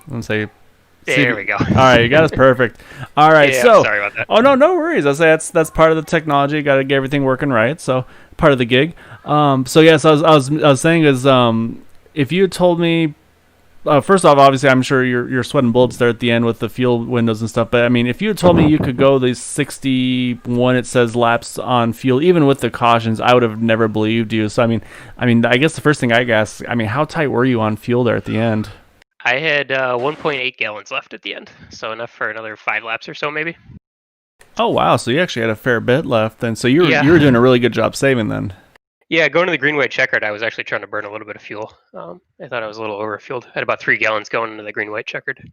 Let's say. There we go. All right, you got us perfect. All right, Yeah, so. sorry about that. Oh no worries. I say that's part of the technology. Got to get everything working right. So part of the gig. So yes, I was saying is if you had told me. First off, obviously, I'm sure you're sweating bullets there at the end with the fuel windows and stuff. But I mean, if you had told me you could go these 61, it says laps on fuel, even with the cautions, I would have never believed you. So I mean, I guess the first thing I guess, I mean, how tight were you on fuel there at the end? I had 1.8 gallons left at the end, so enough for another 5 laps or so, maybe. Oh wow, so you actually had a fair bit left then. So you Yeah. were doing a really good job saving then. Yeah, going to the green white checkered, I was actually trying to burn a little bit of fuel. I thought I was a little overfueled. I had about 3 gallons going into the green white checkered.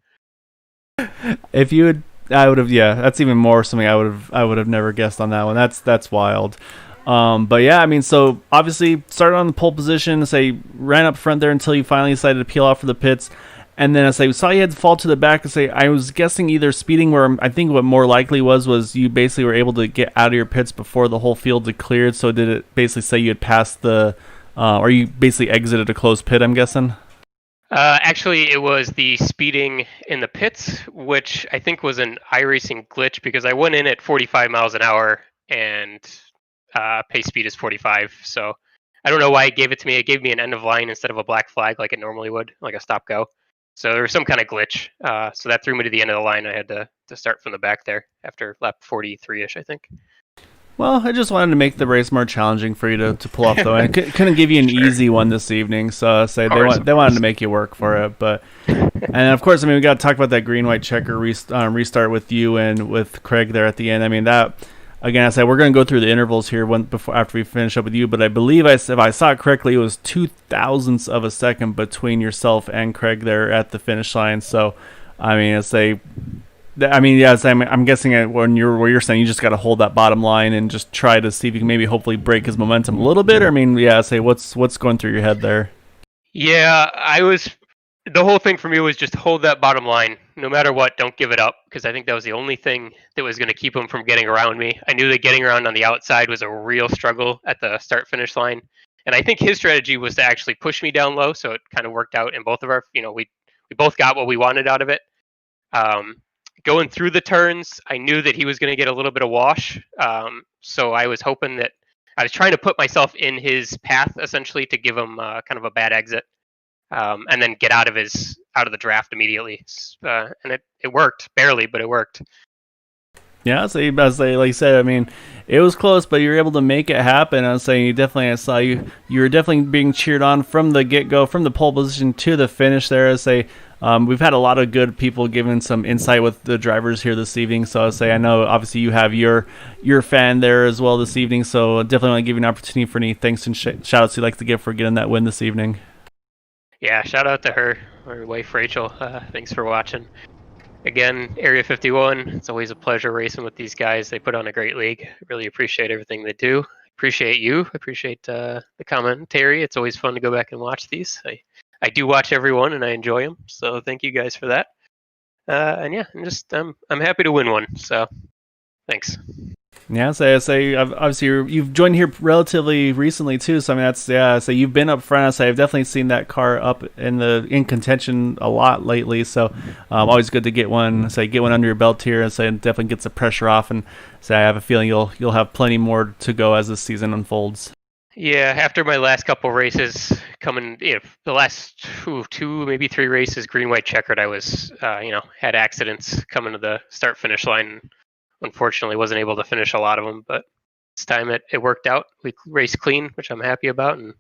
If you had, I would have. Yeah, that's even more something I would have never guessed on that one. That's wild. But yeah, I mean, so obviously started on the pole position. Say ran up front there until you finally decided to peel off for the pits, and then I say we saw you had to fall to the back. And say I was guessing either speeding, where I think what more likely was you basically were able to get out of your pits before the whole field had cleared. So did it basically say you had passed the, or you basically exited a closed pit? I'm guessing. Actually, it was the speeding in the pits, which I think was an iRacing glitch because I went in at 45 miles an hour and pace speed is 45. So I don't know why it gave it to me. It gave me an end of line instead of a black flag like it normally would, like a stop go. So there was some kind of glitch. So that threw me to the end of the line. I had to start from the back there after lap 43-ish, I think. Well, I just wanted to make the race more challenging for you to pull off, though. I couldn't give you an easy one this evening, so they wanted to make you work for it. But and of course, I mean, we got to talk about that green white checker restart with you and with Craig there at the end. I mean, that again, I said we're going to go through the intervals here after we finish up with you. But I believe if I saw it correctly, it was 0.02 of a second between yourself and Craig there at the finish line. So I mean, I'm guessing when you're saying you just got to hold that bottom line and just try to see if you can maybe hopefully break his momentum a little bit. Or I mean, what's going through your head there? Yeah, the whole thing for me was just hold that bottom line. No matter what, don't give it up, because I think that was the only thing that was going to keep him from getting around me. I knew that getting around on the outside was a real struggle at the start-finish line. And I think his strategy was to actually push me down low, so it kind of worked out in both of our, we both got what we wanted out of it. Going through the turns, I knew that he was going to get a little bit of wash. So I was hoping that I was trying to put myself in his path, essentially, to give him kind of a bad exit. And then get out of the draft immediately, and it worked barely, but it worked. Yeah, like you said, I mean, it was close, but you were able to make it happen. I was saying I saw you were definitely being cheered on from the get go, from the pole position to the finish. There, we've had a lot of good people giving some insight with the drivers here this evening. So I know obviously you have your fan there as well this evening. So definitely want to give you an opportunity for any thanks and shout outs you'd like to give for getting that win this evening. Yeah, shout out to her wife Rachel. Thanks for watching. Again, Area 51. It's always a pleasure racing with these guys. They put on a great league. Really appreciate everything they do. Appreciate you. Appreciate the commentary. It's always fun to go back and watch these. I do watch everyone and I enjoy them. So thank you guys for that. And yeah, I'm happy to win one. So thanks. Yeah, obviously you've joined here relatively recently too. So I mean so you've been up front. I've definitely seen that car up in contention a lot lately. So always good to get one under your belt here. And it definitely gets the pressure off. And I have a feeling you'll have plenty more to go as this season unfolds. Yeah, after my last couple races, the last 2, maybe 3 races, green white checkered, I was had accidents coming to the start finish line. Unfortunately, wasn't able to finish a lot of them, but this time it worked out. We raced clean, which I'm happy about, and it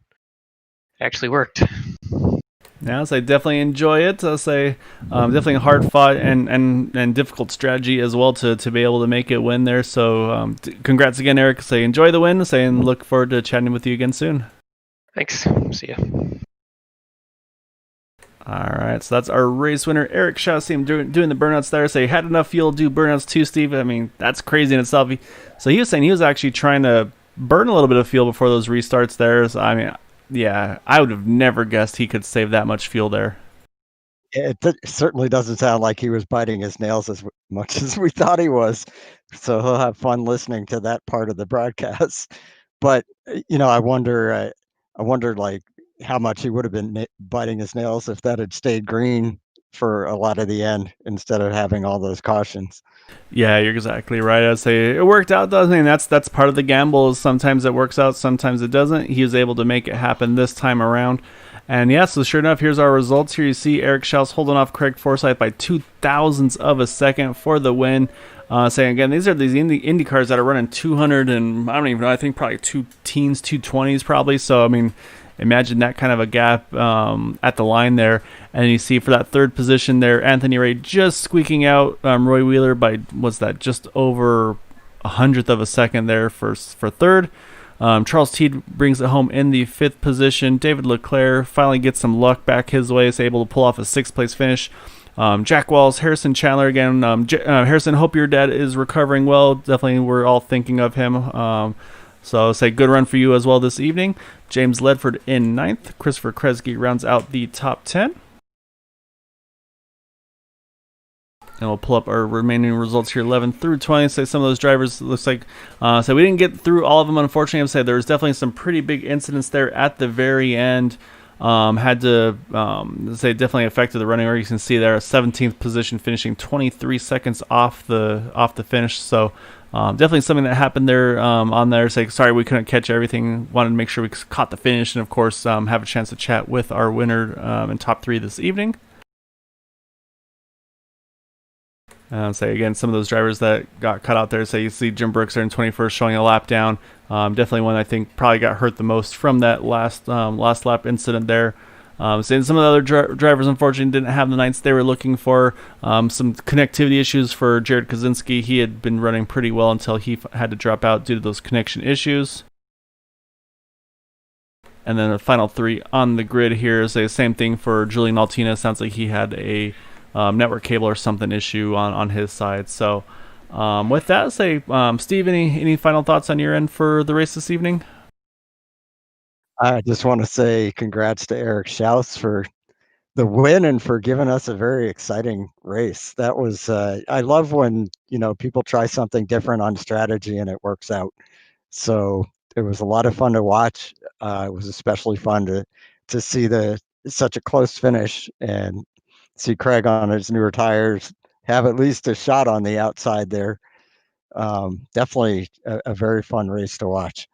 actually worked. Yeah, so I definitely enjoy it. Definitely a hard fought and difficult strategy as well to be able to make it win there. So congrats again, Eric. Enjoy the win. And look forward to chatting with you again soon. Thanks. See ya. All right, so that's our race winner, Eric Shaw. See him doing the burnouts there. Had enough fuel to do burnouts too, Steve. I mean, that's crazy in itself. So he was saying he was actually trying to burn a little bit of fuel before those restarts there. So, I mean, yeah, I would have never guessed he could save that much fuel there. It certainly doesn't sound like he was biting his nails as much as we thought he was. So he'll have fun listening to that part of the broadcast. But I wonder like how much he would have been biting his nails if that had stayed green for a lot of the end instead of having all those cautions. Yeah, you're exactly right. I'd say it worked out, doesn't it? And that's part of the gamble. Is sometimes it works out, sometimes it doesn't. He was able to make it happen this time around. And yeah, so sure enough, here's our results. Here you see Eric Schaus holding off Craig Forsyth by 0.02 of a second for the win. Saying again, these are these Indy cars that are running 200 and I don't even know. I think probably 220s probably. So I mean, imagine that kind of a gap at the line there. And you see for that third position there, Anthony Ray just squeaking out Roy Wheeler by just over 100th of a second there for third. Charles Teed brings it home in the fifth position. David Leclerc finally gets some luck back his way. Is able to pull off a sixth place finish. Jack Walls, Harrison Chandler again. Harrison, hope your dad is recovering well. Definitely, we're all thinking of him. So I'll say good run for you as well this evening. James Ledford in ninth. Christopher Kresge rounds out the top 10. And we'll pull up our remaining results here, 11 through 20. Say some of those drivers looks like. So we didn't get through all of them, unfortunately. I would say there was definitely some pretty big incidents there at the very end. Had to say definitely affected the running order. You can see there a 17th position, finishing 23 seconds off the finish. So definitely something that happened there on there. Say sorry we couldn't catch everything. Wanted to make sure we caught the finish, and of course have a chance to chat with our winner in top 3 this evening. Say again, some of those drivers that got cut out there. Say you see Jim Brooks there in 21st, showing a lap down. Definitely one I think probably got hurt the most from that last lap incident there. Saying some of the other drivers unfortunately didn't have the nights they were looking for. Some connectivity issues for Jared Kaczynski. He had been running pretty well until he had to drop out due to those connection issues. And then the final 3 on the grid here is the same thing for Julian Altina. Sounds like he had a network cable or something issue on his side. So with that, say Steve, any final thoughts on your end for the race this evening? I just want to say congrats to Eric Schaus for the win and for giving us a very exciting race. That was I love when people try something different on strategy and it works out. So it was a lot of fun to watch. It was especially fun to see such a close finish and see Craig on his newer tires have at least a shot on the outside there. Definitely a very fun race to watch.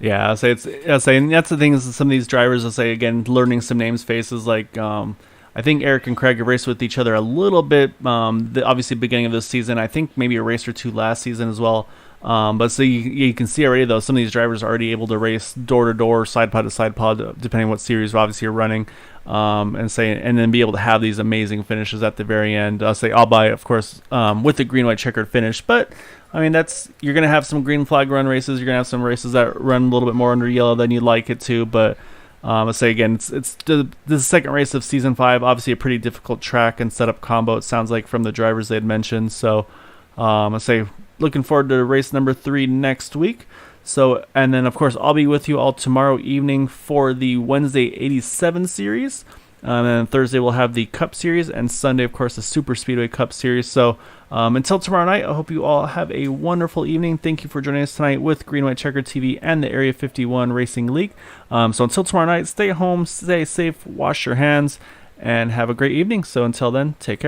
Yeah, I'll say and that's the thing is some of these drivers, I'll say again, learning some names, faces. Like I think Eric and Craig have raced with each other a little bit. Obviously, beginning of this season, I think maybe a race or two last season as well. But so you can see already though some of these drivers are already able to race door to door, side pod to side pod, depending on what series obviously you're running, and then be able to have these amazing finishes at the very end. I'll say all by of course with the green white checkered finish, but I mean you're gonna have some green flag run races. You're gonna have some races that run a little bit more under yellow than you'd like it to, but. I'll say again, it's the second race of season 5. Obviously, a pretty difficult track and setup combo. It sounds like from the drivers they had mentioned. So, I'll say looking forward to race number 3 next week. So, and then of course I'll be with you all tomorrow evening for the Wednesday 87 series. And then Thursday we'll have the Cup Series, and Sunday, of course, the Super Speedway Cup Series. So until tomorrow night, I hope you all have a wonderful evening. Thank you for joining us tonight with Green White Checker TV and the Area 51 Racing League. So until tomorrow night, stay home, stay safe, wash your hands, and have a great evening. So until then, take care.